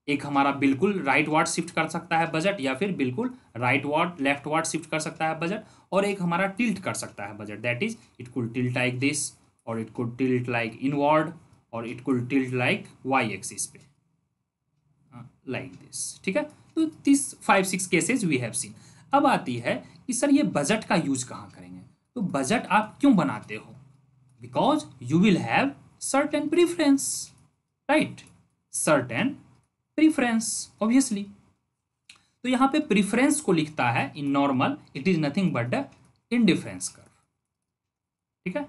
एक हमारा बिल्कुल राइट वार्ड शिफ्ट कर सकता है बजट, या फिर बिल्कुल right ward left ward shift कर सकता है बजट, और एक हमारा टिल्ट कर सकता है budget, that is it could tilt like this, और it could tilt like inward, और it could tilt like y axis पे, लाइक दिस। ठीक है, तो this 5-6 cases we have seen. अब आती है कि सर ये बजट का यूज कहाँ करेंगे। तो बजट आप क्यों बनाते हो? Because you will have certain preference, right, certain preference obviously. तो यहाँ पे प्रीफरेंस को लिखता है in normal, it is nothing but the indifference curve. ठीक है,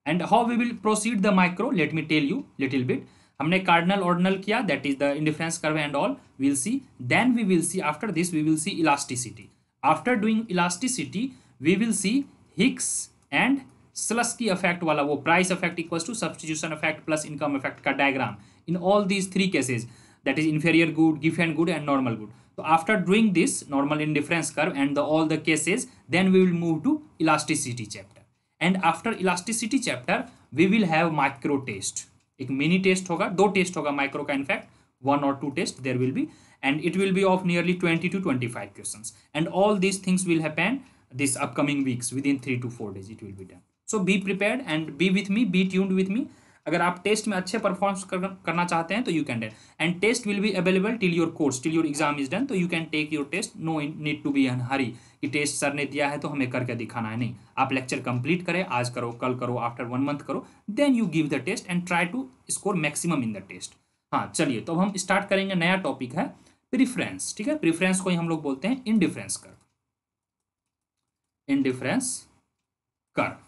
and how we will proceed the micro, let me tell you little bit. हमने cardinal ordinal किया, that is the indifference curve and all, we will see, then we will see after this we will see elasticity. After doing elasticity we will see Hicks and Slutsky effect वाला, वो price effect equals to substitution effect plus income effect का diagram in all these 3 cases, that is inferior good, Giffen good and normal good. So after doing this normal indifference curve and all the cases, then we will move to elasticity chapter, and after elasticity chapter we will have micro test. एक mini test होगा, 2 test होगा micro का, in fact 1 or 2 test there will be, and it will be of nearly 20 to 25 questions, and all these things will happen this upcoming weeks, within 3 to 4 days it will be done. So be prepared and be with me, be tuned with me. अगर आप test में अच्छे perform करना चाहते हैं तो you can done, and test will be available till your course, till your exam is done, तो you can take your test, no need to be in hurry कि टेस्ट सर ने दिया है तो हमें करके दिखाना है, नहीं, आप लेक्चर कंप्लीट करें, आज करो, कल करो, आफ्टर 1 month करो, then you give the test and try to score maximum in the test. हाँ चलिए, तो अब हम स्टार्ट करेंगे, नया टॉपिक है प्रीफरेंस। ठीक है, प्रीफरेंस को ही हम लोग बोलते हैं indifference curve, indifference curve.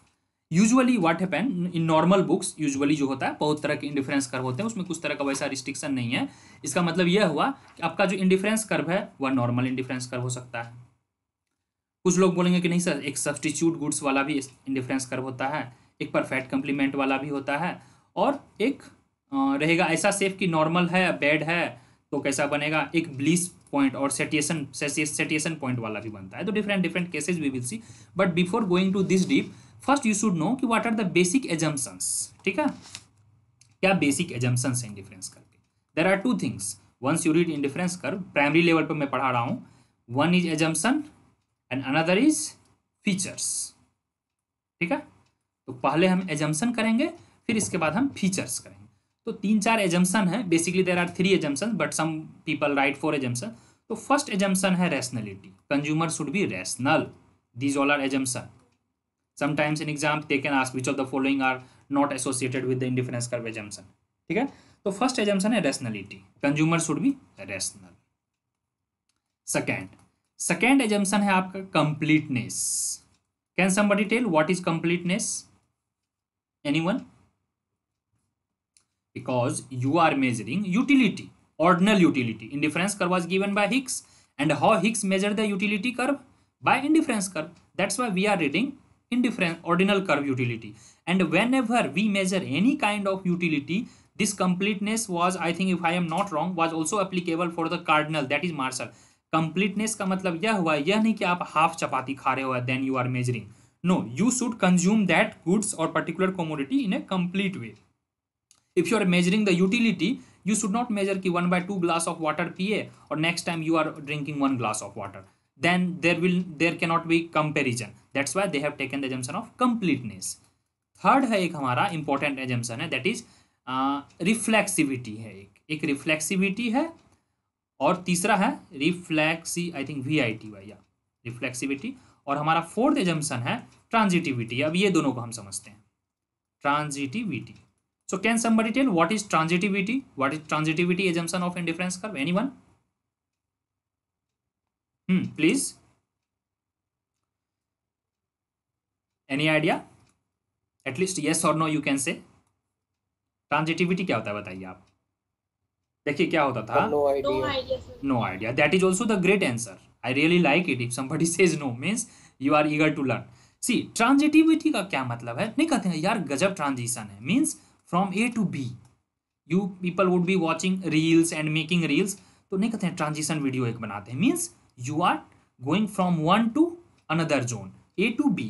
Usually what happen in normal books, usually जो होता है बहुत तरह के इंडिफरेंस कर्व होते हैं, उसमें कुछ तरह का वैसा रिस्ट्रिक्शन नहीं है। इसका मतलब यह हुआ कि आपका जो इंडिफरेंस कर्व है वह नॉर्मल इंडिफरेंस कर्व हो सकता है। कुछ लोग बोलेंगे कि नहीं सर, एक सब्स्टिट्यूट गुड्स वाला भी इंडिफरेंस कर्व होता है, एक परफेक्ट कंप्लीमेंट वाला भी होता है, और एक रहेगा ऐसा सेफ कि नॉर्मल है बैड है तो कैसा बनेगा, एक ब्लीस पॉइंट और सेटिएशन पॉइंट वाला भी बनता है। तो different cases we will see, but before going to this deep first you should know कि what are the basic assumptions. ठीक है, क्या बेसिक एजम्पशंस हैं इंडिफरेंस कर्व के? There are 2 things, once you read indifference curve, primary level पर मैं पढ़ा रहा हूँ, one is assumption and another is features. ठीक है, तो पहले हम एजम्पशन करेंगे, फिर इसके बाद हम फीचर्स करेंगे। तो 3-4 एजम्पशन है, basically there are 3 assumption but some people write 4 assumption. तो फर्स्ट एजम्पशन है rationality, consumer should be rational, these all are assumption. Sometimes in exam they can ask which of the following are not associated with the indifference curve assumption. ठीक है, तो first assumption है rationality, consumer should be rational. Second assumption है आपका completeness. Can somebody tell what is completeness? Anyone? Because you are measuring utility, ordinal utility. Indifference curve was given by Hicks, and how Hicks measured the utility curve? By indifference curve. That's why we are reading indifference ordinal curve utility, and whenever we measure any kind of utility, this completeness was, I think if I am not wrong, was also applicable for the cardinal, that is Marshall. Completeness का मतलब यह हुआ, यह नहीं कि आप half चपाती खा रहे हो then you are measuring, no, you should consume that goods or particular commodity in a complete way. If you are measuring the utility, you should not measure कि 1/2 glass of water पिए और next time you are drinking 1 glass of water, then there cannot be comparison. That's why they have taken the assumption of completeness. Third है एक हमारा important assumption है, that is reflexivity है, एक reflexivity है, और तीसरा है I think VITY, या reflexivity, और हमारा फोर्थ assumption है transitivity। अब ये दोनों को हम समझते हैं, transitivity. So can somebody tell what is transitivity? What is transitivity assumption of indifference curve? Anyone? Please. Any idea? At least yes or no you can say. Transitivity क्या होता है बताइए आप। देखिए क्या होता था, No idea. No idea. That is also the great answer. I really like it. If somebody says no, means you are eager to learn. See, transitivity का क्या मतलब है? नहीं कहते हैं यार गजब ट्रांजिशन है, means from A to B. You people would be watching reels and making reels, तो नहीं कहते हैं ट्रांजिशन वीडियो एक बनाते हैं, means you are going from one to another zone, A to B.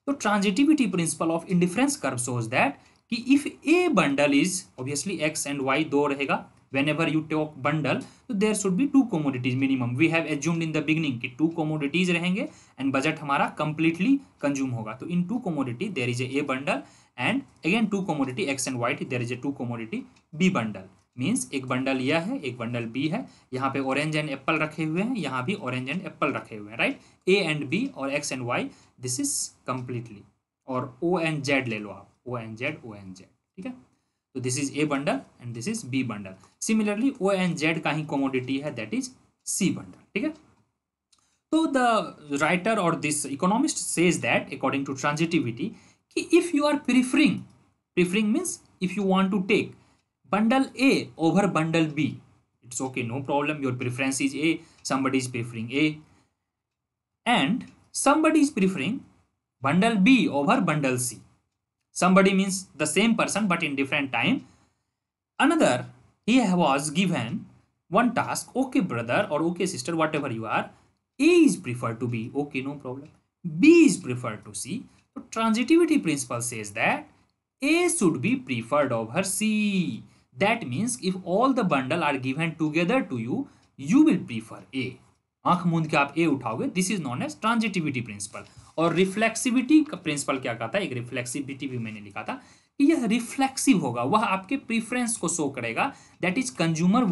तो transitivity principle of indifference curve shows that कि if A bundle is obviously x and y दो रहेगा whenever you talk bundle, so there should be 2 commodities minimum. We have assumed in the beginning कि 2 commodities रहेंगे and budget हमारा completely consume होगा. तो in 2 commodity there is a bundle and again 2 commodity X and Y, there is a 2 commodity B bundle. Means एक bundle यह है, एक bundle B है. यहाँ पे ऑरेंज एंड एप्पल रखे हुए हैं, यहाँ भी ऑरेंज एंड एप्पल रखे हुए हैं, राइट. ए एंड बी और x and y, this is completely. और ओ एंड जेड ले लो आप, O and Z, O and Z, ठीक है. तो this is A bundle and this is B bundle. Similarly O and Z का ही कमोडिटी है, दैट इज सी बंडल, ठीक है. तो द राइटर और this economist says that according to transitivity कि if you are preferring means if you want to take bundle A over bundle B, it's okay, no problem. Your preference is A, somebody is preferring A, and somebody is preferring bundle B over bundle C. Somebody means the same person but in different time. Another, he was given one task. Okay brother or okay sister, whatever you are, A is preferred to B, okay, no problem. B is preferred to C. So transitivity principle says that A should be preferred over C. That means if all the bundle are given together to you, you will prefer A. आंख मूंद के आप A उठाओगे. This is non as transitivity principle. और reflexivity का principle क्या कहता है, एक रिफ्लेक्सिविटी भी मैंने लिखा था कि यह रिफ्लेक्सिव होगा, वह आपके प्रीफरेंस को शो करेगा. That is consumer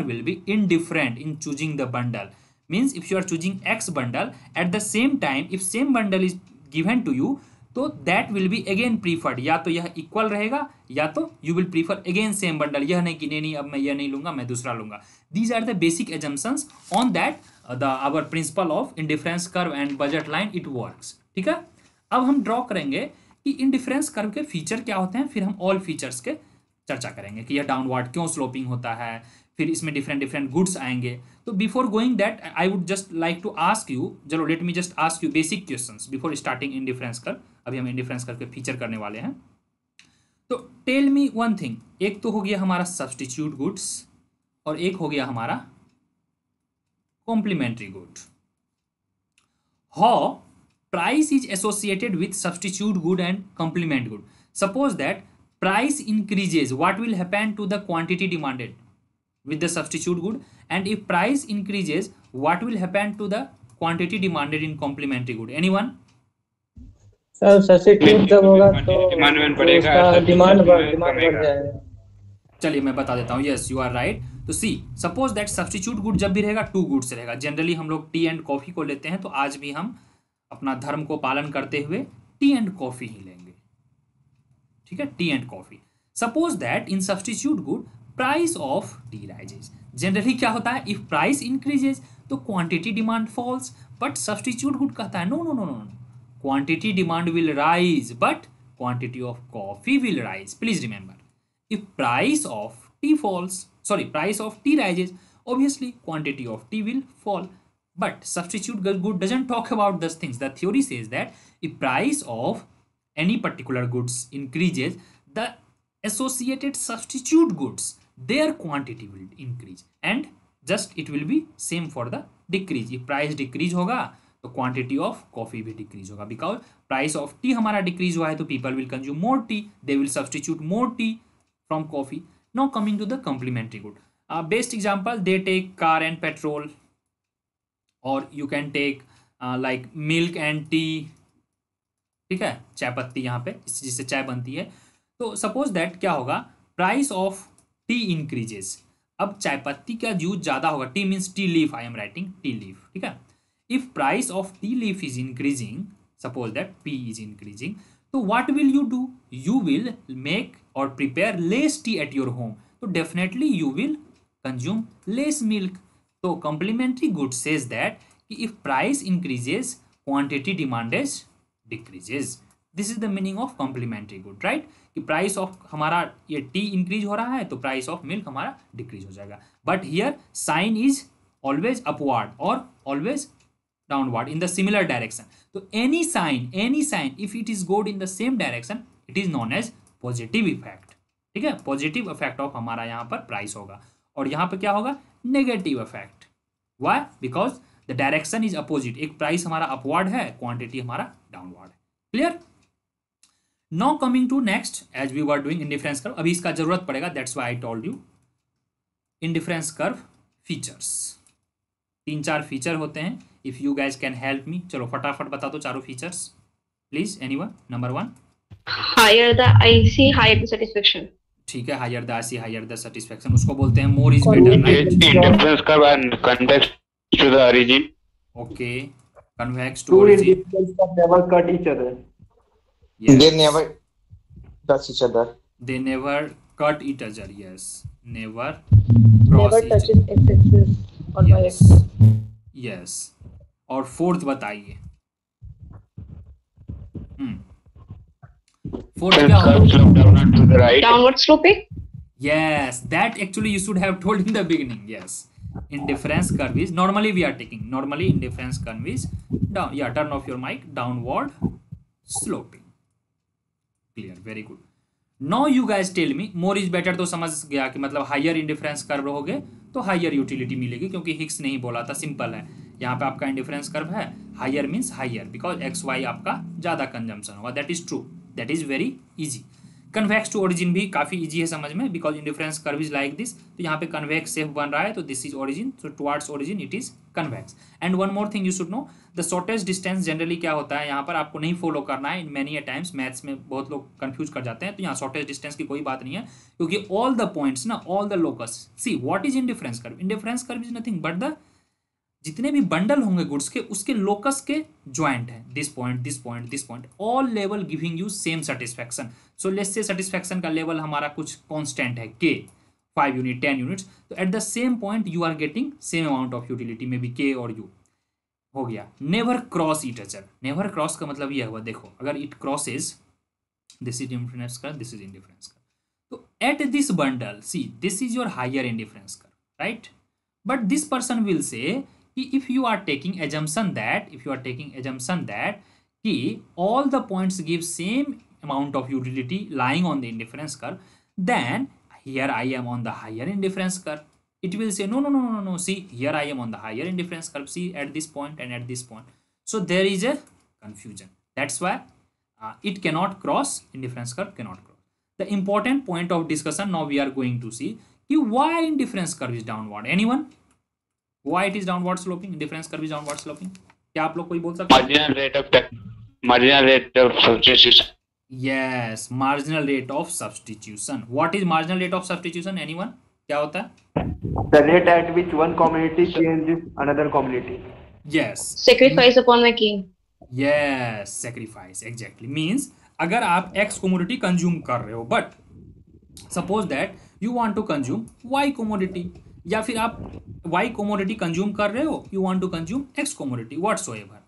will be indifferent in choosing the bundle. Means if you are choosing X bundle at the same time, if same bundle is given to you, तो that will be again preferred. या तो यह equal रहेगा या तो you will prefer again same bundle. यह नहीं कि नहीं अब मैं यह नहीं लूंगा, मैं दूसरा लूंगा. These are the basic assumptions on that the our principle of indifference curve and budget line it works, ठीक है. अब हम ड्रॉ करेंगे कि इंडिफरेंस कर्व के फीचर क्या होते हैं, फिर हम ऑल फीचर्स के चर्चा करेंगे कि यह डाउनवर्ड क्यों स्लोपिंग होता है, फिर इसमें डिफरेंट गुड्स आएंगे. तो before going that I would just like to ask you, चलो let me just ask you basic questions before starting indifference curve. अभी हम इंडिफरेंस कर्व के फीचर करने वाले हैं. तो टेल मी वन थिंग, एक तो हो गया हमारा सब्स्टिट्यूट गुड्स और एक हो गया हमारा complementary good. How price is associated with substitute good and complement good. Suppose that price increases, what will happen to the quantity demanded with the substitute good, and if price increases, what will happen to the quantity demanded in complementary good? Anyone? Sir substitute जब होगा तो उसका demand बढ़ जाएगा. चलिए मैं बता देता हूँ. Yes you are right. तो see suppose that substitute good जब भी रहेगा 2 गुड्स रहेगा. जनरली हम लोग टी एंड कॉफी को लेते हैं, तो आज भी हम अपना धर्म को पालन करते हुए टी एंड कॉफी ही लेंगे, ठीक है. Tea and coffee. Suppose that in substitute good price of tea rises. Generally क्या होता है, इफ प्राइस इंक्रीजेज तो quantity demand falls, but substitute good कहता है no no no no, quantity demand will rise but quantity of coffee will rise. Please remember, if price of tea falls, sorry price of tea rises, obviously quantity of tea will fall. But substitute good doesn't talk about those things. The theory says that if price of any particular goods increases, the associated substitute goods, their quantity will increase, and just it will be same for the decrease. if price decrease होगा तो quantity of coffee भी decrease होगा, because price of tea हमारा decrease हुआ है तो people will consume more tea, they will substitute more tea from coffee. Now coming to the complementary good. Best example, they take car and petrol, or you can take like milk and tea, ठीक है, चाय पत्ती यहाँ पे जिससे चाय बनती है. तो सपोज दैट क्या होगा, प्राइस ऑफ टी इंक्रीजेस. अब चाय पत्ती का यूज ज़्यादा होगा, tea means tea leaf, I am writing tea leaf, ठीक है. If price of tea leaf is increasing, suppose that P is increasing, तो what will you do, you will make और prepare less tea at your home, तो definitely you will consume less milk. तो complementary good says that कि if price increases quantity demanded decreases. This is the meaning of complementary good, right. कि price of हमारा ये tea increase हो रहा है तो प्राइस ऑफ मिल्क हमारा डिक्रीज हो जाएगा. But here sign is always upward और always downward in the similar direction. तो any sign if it is goad in the same direction, it is non as positive effect, ठीक है. Positive effect of हमारा यहाँ पर price होगा, और यहाँ पर क्या होगा, negative effect. Why, because the direction is opposite. एक प्राइस हमारा अपवर्ड है, क्वांटिटी हमारा डाउनवर्ड है. Clear. Now coming to next, as we were doing indifference curve, अभी इसका जरूरत पड़ेगा, that's why I told you. Indifference curve features. 3-4 feature होते हैं। If you guys can help me, चलो फटाफट बता दो चारों features please. Anyone? Number 1, Higher the IC, higher the satisfaction. ठीक है, higher the IC higher the satisfaction, उसको बोलते हैं more is better, right? Indifference curve and convex to the origin. Okay, convex to Two origin, indifference curves never cut each other. They never touch each other. they never cut each other, yes, never cross never each touches other, x-axis or yes, y-axis. yes। और fourth बताइए, fourth क्या होगा? Curve slope downward to the right. Downward sloping. Yes, that actually you should have told in the beginning. Yes, indifference curve is normally we are taking, normally indifference curve is down. Yeah, turn off your mic. Downward sloping. Clear, very good. Now you guys tell me, more is better तो समझ गया कि मतलब higher indifference curve रहोगे तो higher utility मिलेगी, क्योंकि Higgs नहीं बोला था, सिंपल है। यहाँ पे आपका इंडिफरेंस कर्व है, higher means higher because x y आपका ज़्यादा कंजम्पशन होगा। That is true, that is very easy. Convex to origin भी काफ़ी इजी है समझ में, because indifference curve is like this. तो यहाँ पे कन्वेक्स शेप बन रहा है तो this is origin, so towards origin it is convex. And one more thing you should know, the shortest distance generally क्या होता है, यहाँ पर आपको नहीं फॉलो करना है। इन मैनी टाइम्स मैथ्स में बहुत लोग कंफ्यूज कर जाते हैं, तो यहाँ शॉर्टेस्ट डिस्टेंस की कोई बात नहीं है, क्योंकि ऑल द पॉइंट्स ना, all the locus, see what is indifference curve? Indifference curve is nothing but the जितने भी बंडल होंगे गुड्स के, उसके लोकस के ज्वाइंट है, this point this point this point, all level giving you same satisfaction. So let's say satisfaction का level हमारा कुछ कांस्टेंट है के, 5 यूनिट 10 यूनिट्स, तो at the same point you are getting same amount of utility, may be K और U. हो गया। Never cross each other, never cross का मतलब यह हुआ, देखो अगर it crosses, this is indifference curve, this is indifference curve, तो at this bundle C this is your higher indifference curve, right? But this person will say if you are taking assumption that कि all the points give same amount of utility lying on the indifference curve, then here I am on the higher indifference curve. It will say no, see here I am on the higher indifference curve, see at this point and at this point. So there is a confusion. That's why it cannot cross, indifference curve cannot cross. The important point of discussion now we are going to see why indifference curve is downward. Anyone? Why it is downward sloping? Indifference curve is downward sloping. क्या आप लोग कोई बोल सकते हैं? Marginal rate of substitution. Yes, marginal rate of substitution. What is marginal rate of substitution? Anyone? क्या होता है? The rate at which one community changes another community. Yes. Sacrifice upon my king. Yes, sacrifice exactly means अगर आप X commodity consume कर रहे हो, but suppose that you want to consume Y commodity, या फिर आप Y commodity कंज्यूम कर रहे हो, you want to consume X commodity whatsoever,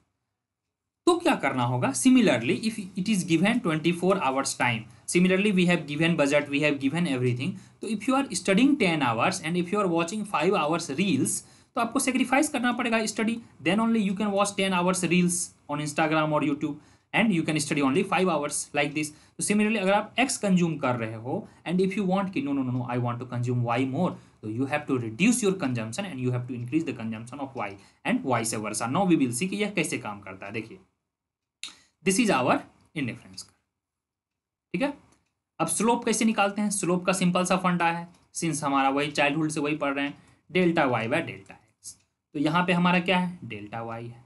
तो क्या करना होगा? Similarly if it is given 24 hours time, similarly we have given budget, we have given everything, तो if you are studying 10 hours and if you are watching 5 hours reels, तो आपको sacrifice करना पड़ेगा study, then only you can watch 10 hours reels on Instagram और YouTube and you can study only 5 hours like this. तो similarly अगर आप X consume कर रहे हो एंड इफ यू वांट कि no I want to consume Y more, so you have to reduce your consumption and you have to increase the consumption of Y and vice versa. Now we will see कि यह कैसे काम करता है। देखिए this is our indifference curve, ठीक है? अब स्लोप कैसे निकालते हैं? स्लोप का सिंपल सा फंडा है, सिंस हमारा वही चाइल्डहुड से वही पढ़ रहे हैं, delta y by delta x. तो यहाँ पे हमारा क्या है? डेल्टा वाई है,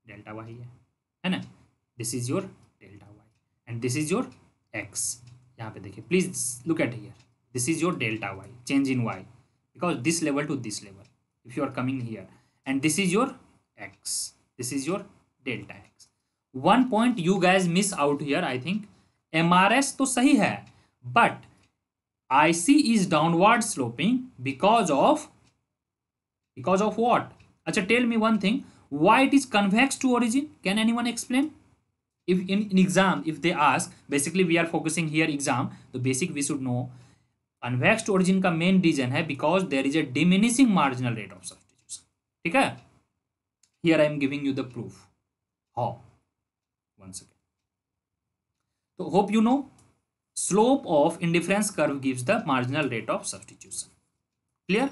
डेल्टा वाई है ना? This is your delta y and this is your x. यहाँ पे देखिए please look at here, this is your delta y, change in y, because this level to this level if you are coming here, and this is your x, this is your delta x. One point you guys miss out here, I think MRS तो सही है but IC is downward sloping because of what? अच्छा, tell me one thing, why it is convex to origin? Can anyone explain? If in exam if they ask, basically we are focusing here exam, तो basic we should know convex to origin का main reason है because there is a diminishing marginal rate of substitution, ठीक है? Here I am giving you the proof how, one second. तो hope you know slope of indifference curve gives the marginal rate of substitution. Clear?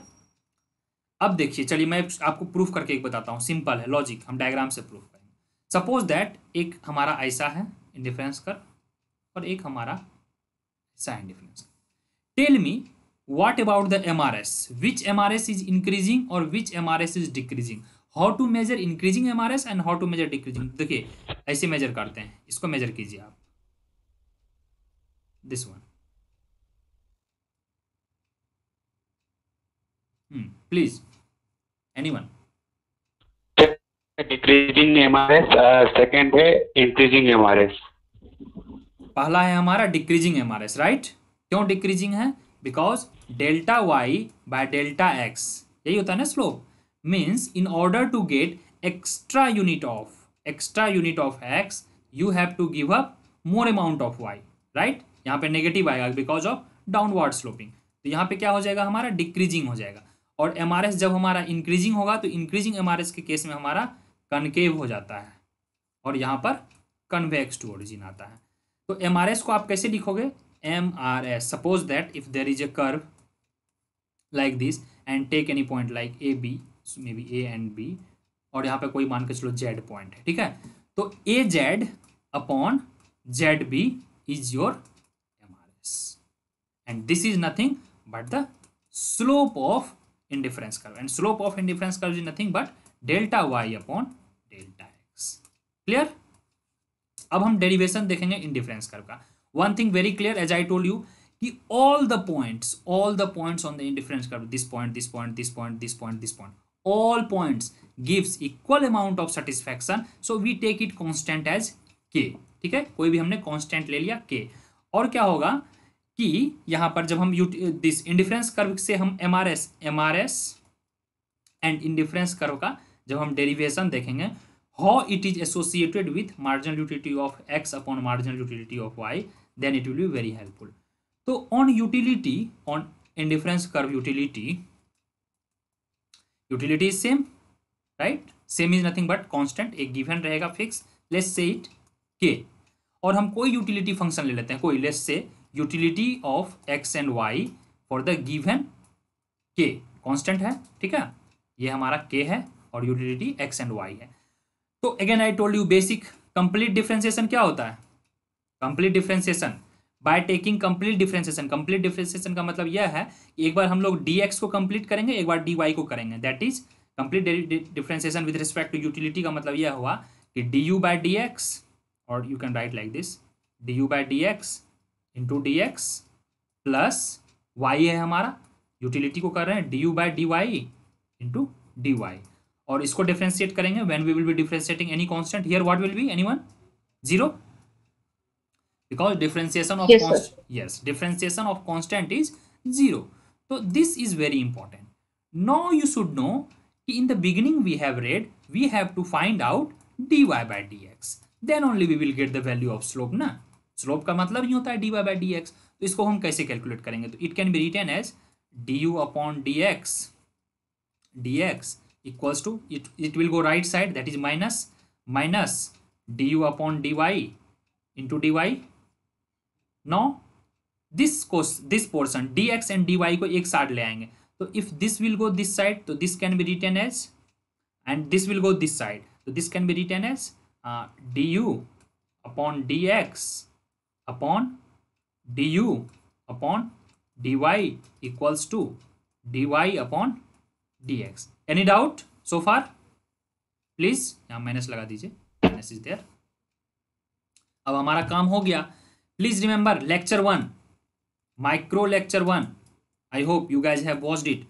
अब देखिए, चलिए मैं आपको proof करके एक बताता हूँ, सिंपल है लॉजिक, हम डायग्राम से प्रूफ करेंगे। सपोज दैट एक हमारा ऐसा है इंडिफरेंस कर्व और एक हमारा ऐसा है indifference curve. Tell me what about the MRS? Which MRS is increasing or which MRS is decreasing? How to measure increasing MRS and how to measure decreasing? देखिए ऐसे मेजर करते हैं, इसको मेजर कीजिए आप, this one. Please, anyone? Decreasing MRS, second है increasing MRS. पहला है हमारा डिक्रीजिंग MRS, राइट? क्यों डिक्रीजिंग है? Because delta y by delta x, यही होता है ना slope. Means in order to get extra unit of x you have to give up more amount of y, right? यहाँ पे नेगेटिव आएगा because of downward sloping. तो यहाँ पे क्या हो जाएगा हमारा? डिक्रीजिंग हो जाएगा. और MRS जब हमारा इंक्रीजिंग होगा तो इंक्रीजिंग MRS के केस में हमारा कनकेव हो जाता है और यहाँ पर कन्वेक्स टू ओरिजिन आता है. तो MRS को आप कैसे लिखोगे? MRS, suppose that if there is a curve like this and take any point like AB, may be A and B, और यहाँ पे कोई मान के चलो Z पॉइंट है, ठीक है? तो AZ upon ZB is your MRS and this is nothing but the slope of indifference curve, and slope of indifference curve is nothing but delta y upon delta x. Clear? अब हम derivation देखेंगे indifference curve का. One thing very clear, as I told you कि all the points on the indifference curve, this point, all points gives equal amount of satisfaction, so we take it constant as k. ठीक है, कोई भी हमने constant ले लिया k. और क्या होगा कि यहाँ पर जब हम दिस इंडिफरेंस कर्व से हम MRS एंड इंडिफरेंस कर्व का जब हम डेरिवेशन देखेंगे, how it is associated with marginal utility of x upon marginal utility of y, then it will be very helpful. तो on utility, on indifference curve utility is same, right? Same is nothing but constant, एक given रहेगा fix, let's say it k. और हम कोई utility function ले लेते हैं, कोई, let's say utility of x and y for the given k constant है, ठीक है? ये हमारा k है और यूटिलिटी x एंड y है. तो again I told you basic complete differentiation क्या होता है? Complete differentiation by taking complete differentiation का मतलब यह है कि एक बार हम लोग dx को कंप्लीट करेंगे, एक बार dy को करेंगे, that is complete differentiation with respect to utility. का मतलब यह हुआ कि du बाय dx, और you can write like this, du by dx into dx plus y है हमारा, यूटिलिटी को कर रहे हैं du by dy into dy, और इसको डिफरेंशिएट करेंगे when we will be differentiating any constant. Here what will be, anyone? 0, because differentiation of differentiation of constant is 0. तो this is very important. Now you should know कि in the beginning we have read we have to find out dy by dx, then only we will get the value of slope ना. Slope का मतलब ही होता है dy by dx. तो इसको हम कैसे कैलकुलेट करेंगे? तो it can be written as du upon dx equals to, it will go right side, that is minus du upon dy into dy. Now this portion dx and dy को एक side ले आएंगे. तो if this will go this side, तो this can be written as, and this will go this side, तो this can be written as du upon dx upon du upon dy equals to dy upon dx. Any doubt so far? Please यहाँ minus लगा दीजिए, minus is there. अब हमारा काम हो गया. Please remember lecture 1, micro lecture 1, I hope you guys have watched it.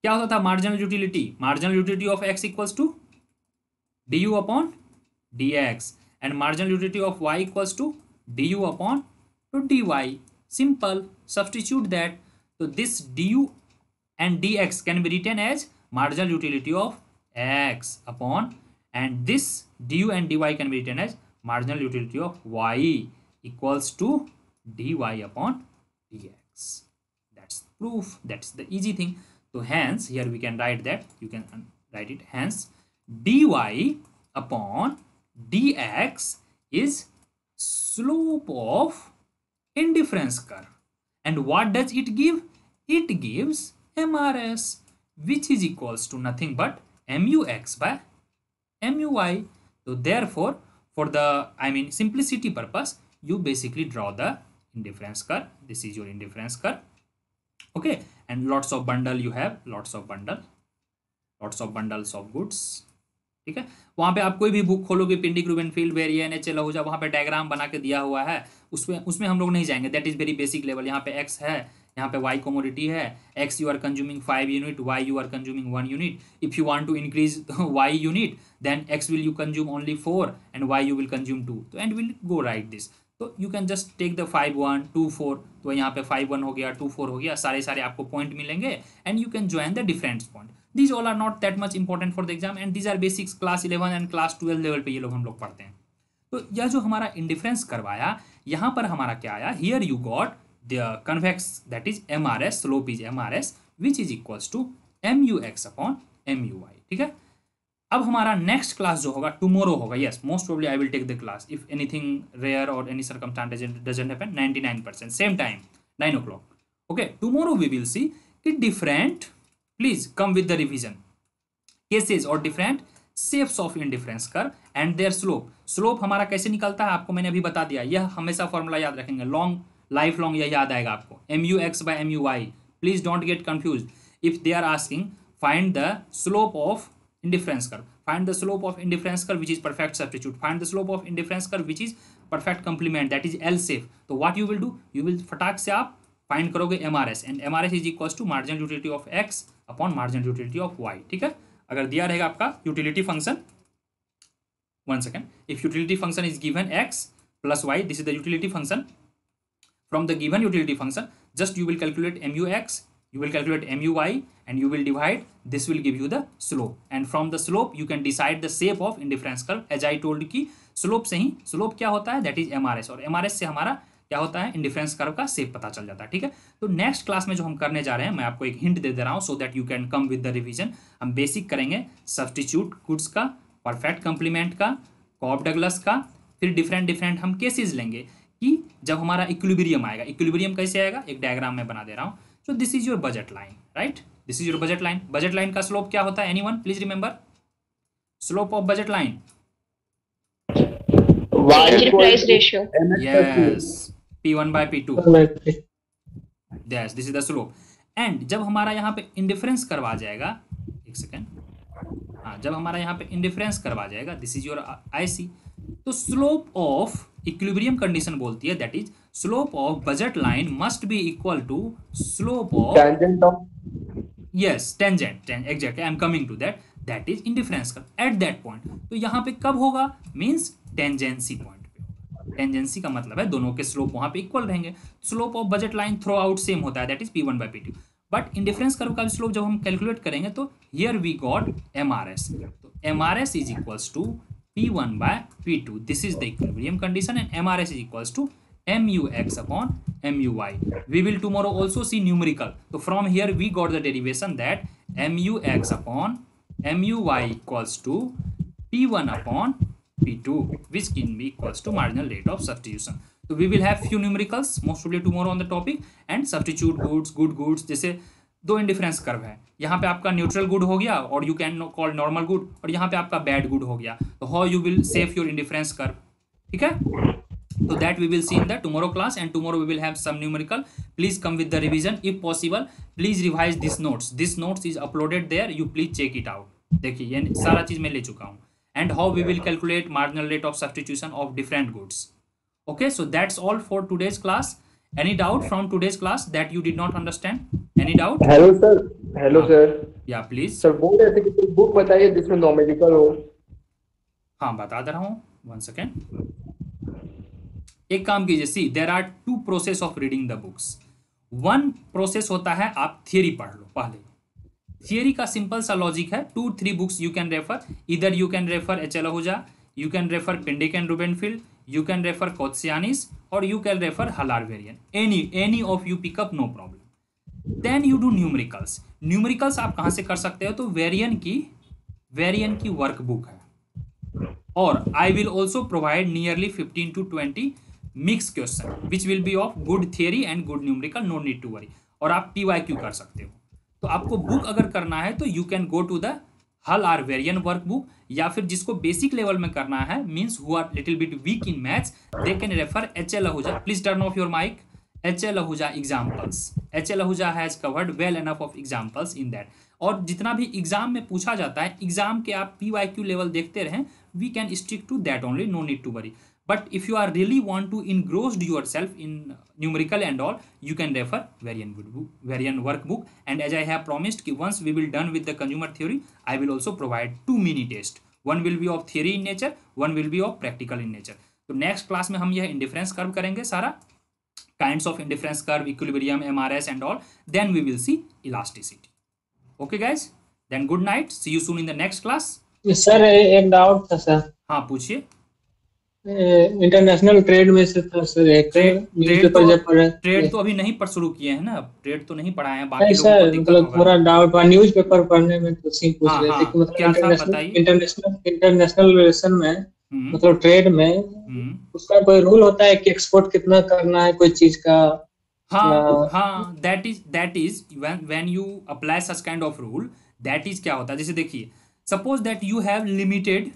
क्या होता था marginal utility of x equals to du upon dx and marginal utility of y equals to du upon to dy. Simple, substitute that. So this du and dx can be written as marginal utility of x upon, and this du and dy can be written as marginal utility of y equals to dy upon dx. That's proof, that's the easy thing. So hence here we can write that, you can write it, hence dy upon dx is slope of indifference curve. And what does it give? It gives MRS, which is equals to nothing but MUX by MUY. So therefore, for the simplicity purpose, you basically draw the indifference curve. This is your indifference curve. Okay, and lots of bundle, you have lots of bundles of goods. ठीक है, वहां पे आप कोई भी book खोलोगे, पिंडिक रूबेनफील्ड, वेरियन, HL. Ahuja, वहां पे डायग्राम बना के दिया हुआ है, उसमें हम लोग नहीं जाएंगे, that is very basic level. यहाँ पे एक्स है, यहाँ पे वाई कमोडिटी है, X you are consuming 5 unit, Y you are consuming 1 unit. If you want to increase Y unit, then X will you consume only 4 and Y you will consume 2. तो and will go right this. तो you can just take the 5 1 2 4. तो यहाँ पे 5 1 हो गया, 2 4 हो गया, सारे आपको पॉइंट मिलेंगे and you can join the different point. These all are not that much important for the exam and these are basics class 11 and class 12 level पे ये लोग हम लोग पढ़ते हैं. तो यह जो हमारा इंडिफरेंस करवाया, यहाँ पर हमारा क्या आया, here you got the convex, that is MRS, slope is MRS which is equals to MUX upon MUY. ठीक है, अब हमारा नेक्स्ट क्लास जो होगा टुमारो होगा. Yes, most probably I will take the class if anything rare और any circumstance doesn't happen. 99% same time 9 o'clock. Okay, tomorrow we will see कि different, please come with the revision, cases और different shapes of indifference curve and their slope. Slope हमारा कैसे निकलता है आपको मैंने अभी बता दिया. यह हमेशा फॉर्मूला याद रखेंगे, लॉन्ग लाइफ लॉन्ग यह याद आएगा आपको, MUX by MUY. Please don't get confuse. If they are asking find the slope of indifference curve, find the slope of indifference curve which is perfect substitute, find the slope of indifference curve which is perfect complement, that is L shape. तो what you will do, you will फटाक से आप find करोगे MRS and MRS is equals to marginal utility of X upon marginal utility of Y. ठीक है, अगर दिया रहेगा आपका utility function, 1 second, if utility function is given X plus Y, this is the utility function. From the given utility function just you will calculate MUX, you will calculate MUY and you will divide, this will give you the slope and from the slope you can decide the shape of indifference curve. as I told कि slope से ही, slope क्या होता है, that is MRS, और MRS से हमारा क्या होता है, इंडिफरेंस कर्व का शेप पता चल जाता है. ठीक है, तो नेक्स्ट क्लास में जो हम करने जा रहे हैं, मैं आपको एक हिंट दे दे रहा हूँ so that you can come with the revision. हम बेसिक करेंगे सब्स्टिट्यूट गुड्स का, परफेक्ट कंप्लीमेंट का, कॉब डगलस का, फिर डिफरेंट हम केसेस लेंगे कि जब हमारा इक्विलिब्रियम आएगा. इक्विलिब्रियम कैसे आएगा, एक डायग्राम में बना दे रहा हूँ. So this is your budget line, right, this is your budget line. Budget line का स्लोप क्या होता है, anyone please remember, slope of budget line, price ratio. yes, P1 by P2. yes, this is the slope. And जब हमारा यहाँ पे indifference करवा जाएगा, एक सेकेंड, हाँ, जब हमारा यहाँ पे इंडिफरेंस करवा जाएगा, दिस इज योर IC. तो स्लोप ऑफ इक्विलिब्रियम कंडीशन बोलती है, that is slope of budget line must be equal to slope of tangent of, yes, tangent, exactly, I am coming to that, that is indifference curve at that point. तो यहाँ पे कब होगा, means tangency point पे होगा. Tangency का मतलब है दोनों के स्लोप वहां पे इक्वल रहेंगे. Slope of budget line throughout same होता है, that is P1 by P2. But indifference curve का स्लोप जब हम कैलकुलेट करेंगे तो हियर वी गॉट MRS. तो MRS is equals to P1 by P2. This is the equilibrium condition and MRS is equals to MUX upon MUY. We will tomorrow also see numerical. So from here we got the derivation that MUX upon MUY equals to P1 upon P2, which can be equals to marginal rate of substitution. So we will have few numericals most probably tomorrow on the topic and substitute goods, good goods. जैसे दो indifference curve है, यहाँ पे आपका neutral good हो गया और you can call normal good, और यहाँ पे आपका बैड गुड हो गया. तो how you will save your indifference curve. ठीक है, तो that we will see in the tomorrow class and tomorrow we will have some numerical. Please come with the revision if possible. Please revise this notes, this notes is uploaded there, you please check it out. देखिए ये सारा चीज मैं ले चुका हूँ. And how we will calculate marginal rate of substitution of different goods. Okay, so that's all for today's class. Any doubt from today's class that you did not understand? Any doubt? Hello sir. Hello sir. Yeah, please. Sir बोल रहे थे कि कोई book बताइए जिसमें नॉमेरिकल हो. हाँ, बता दे रहा हूँ, 1 second. एक काम कीजिए, सी there are 2 process of reading the books. 1 process होता है आप थियरी पढ़ लो पहले. थियरी का सिंपल सा लॉजिक है, 2-3 बुक्स यू कैन रेफर. इधर you can refer H.L. Ahuja, you can refer Pindick and Rubenfield, you can refer Kotsianis, or you can refer Haller-Varian. Any of you pick up, no problem. Then you do numericals. Numericals आप कहाँ से कर सकते हो, तो वेरियन की workbook है, और I will also provide nearly 15 to 20 mixed question which will be of good theory and good numerical, no need to worry. और आप PYQ कर सकते हो. तो आपको बुक अगर करना है तो you can go to the Haller-Varian workbook, या फिर जिसको बेसिक लेवल में करना है, means who are little bit weak in maths, they can refer H.L. Ahuja. Please turn off your mic. H.L. Ahuja examples. H.L. Ahuja has covered well enough of examples in that. और जितना भी exam में पूछा जाता है, exam के आप PYQ level देखते रहें, we can stick to that only, no need to worry. But if you are really want to engross yourself in numerical and all, you can refer Varian workbook. And as I have promised, once we will done with the consumer theory, I will also provide 2 mini tests. One will be of theory in nature, one will be of practical in nature. तो next class में हम यह indifference curve करेंगे सारा, kinds of indifference curve, equilibrium, MRS and all. Then we will see elasticity. Okay guys, then good night, see you soon in the next class. Sir एक doubt था sir. हाँ पूछिए. International trade में से था sir, एक newspaper जब पढ़े. ट्रेड तो अभी नहीं पर शुरू किए हैं ना, ट्रेड तो नहीं पढ़ाए हैं, बाकी लोगों सर को दिक्कत मतलब होगा. थोड़ा डाउट हुआ न्यूज़पेपर पढ़ने में, तो सी पूछ रहे थे कि क्या था मतलब बताइए. इंटरनेशनल रिलेशन में मतलब ट्रेड में उसका कोई रूल होता है कि एक्सपोर्ट कितना करना है कोई चीज का. हाँ, that is when you apply such kind of rule, that is क्या होता है, जैसे देखिए, suppose that you have limited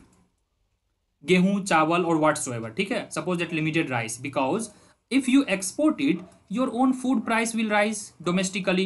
गेहूं, चावल और whatsoever, ठीक है, suppose that limited rice, because if you export it, your own food price will rise domestically.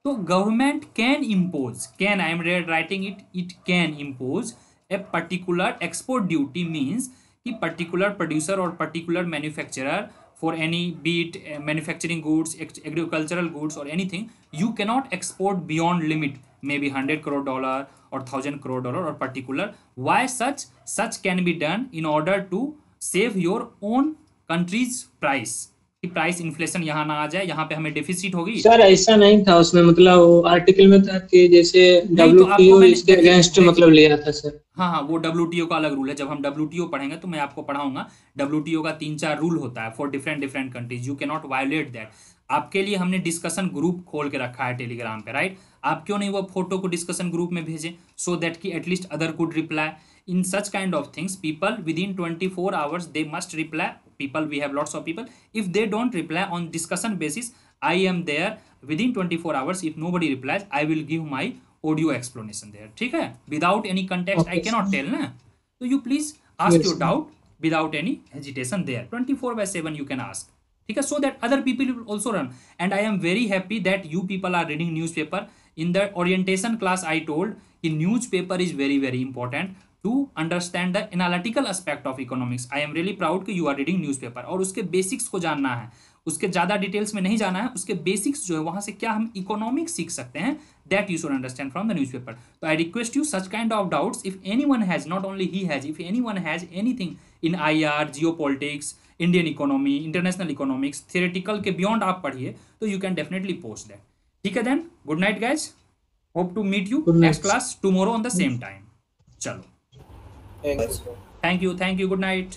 So government can impose, I am writing it can impose a particular export duty, means कि particular producer or particular manufacturer for any, be it manufacturing goods, agricultural goods or anything, you cannot export beyond limit, maybe $100 crore or $1,000 crore or particular. Why such can be done in order to save your own country's price, कि price inflation यहाँ ना आ जाए, यहाँ पे हमें deficit होगी. Sir ऐसा नहीं था उसमें, मतलब वो आर्टिकल में था कि जैसे WTO इसके अगेंस्ट मतलब लिया था सर. हाँ, वो WTO का अलग रूल है. जब हम WTO पढ़ेंगे तो मैं आपको पढ़ाऊंगा. WTO का 3-4 रूल होता है for different countries, you can not violet that. आपके लिए हमने डिस्कशन ग्रुप खोल के रखा है टेलीग्राम पे, राइट. आप क्यों नहीं वो फोटो को डिस्कशन ग्रुप में भेजें, सो दैट कि at least other could reply. In such kind of things, people within 24 hours they must reply. People, we have lots of people. If they don't reply on discussion basis, I am there within 24 hours. If nobody replies, I will give my audio explanation there. ठीक है? Without any context, okay, I cannot tell ना. So you please ask your doubt without any hesitation there. 24/7 you can ask. ठीक है? So that other people will also run. And I am very happy that you people are reading newspaper. In the orientation class, I told कि newspaper is very very important to understand the analytical aspect of economics. I am really proud कि you are reading newspaper. और उसके basics को जानना है, उसके ज़्यादा details में नहीं जाना है, उसके बेसिक्स जो है वहाँ से क्या हम इकोनॉमिक्स सीख सकते हैं, that you should understand from the newspaper. So I request you such kind of doubts, if anyone has, not only he has, if anyone has anything in IR, geopolitics, Indian economy, international economics, theoretical के beyond आप पढ़िए, तो you can definitely post that. ठीक है then, good night guys. Hope to meet you next class tomorrow on the same time. चलो. Thanks. Thank you. Good night.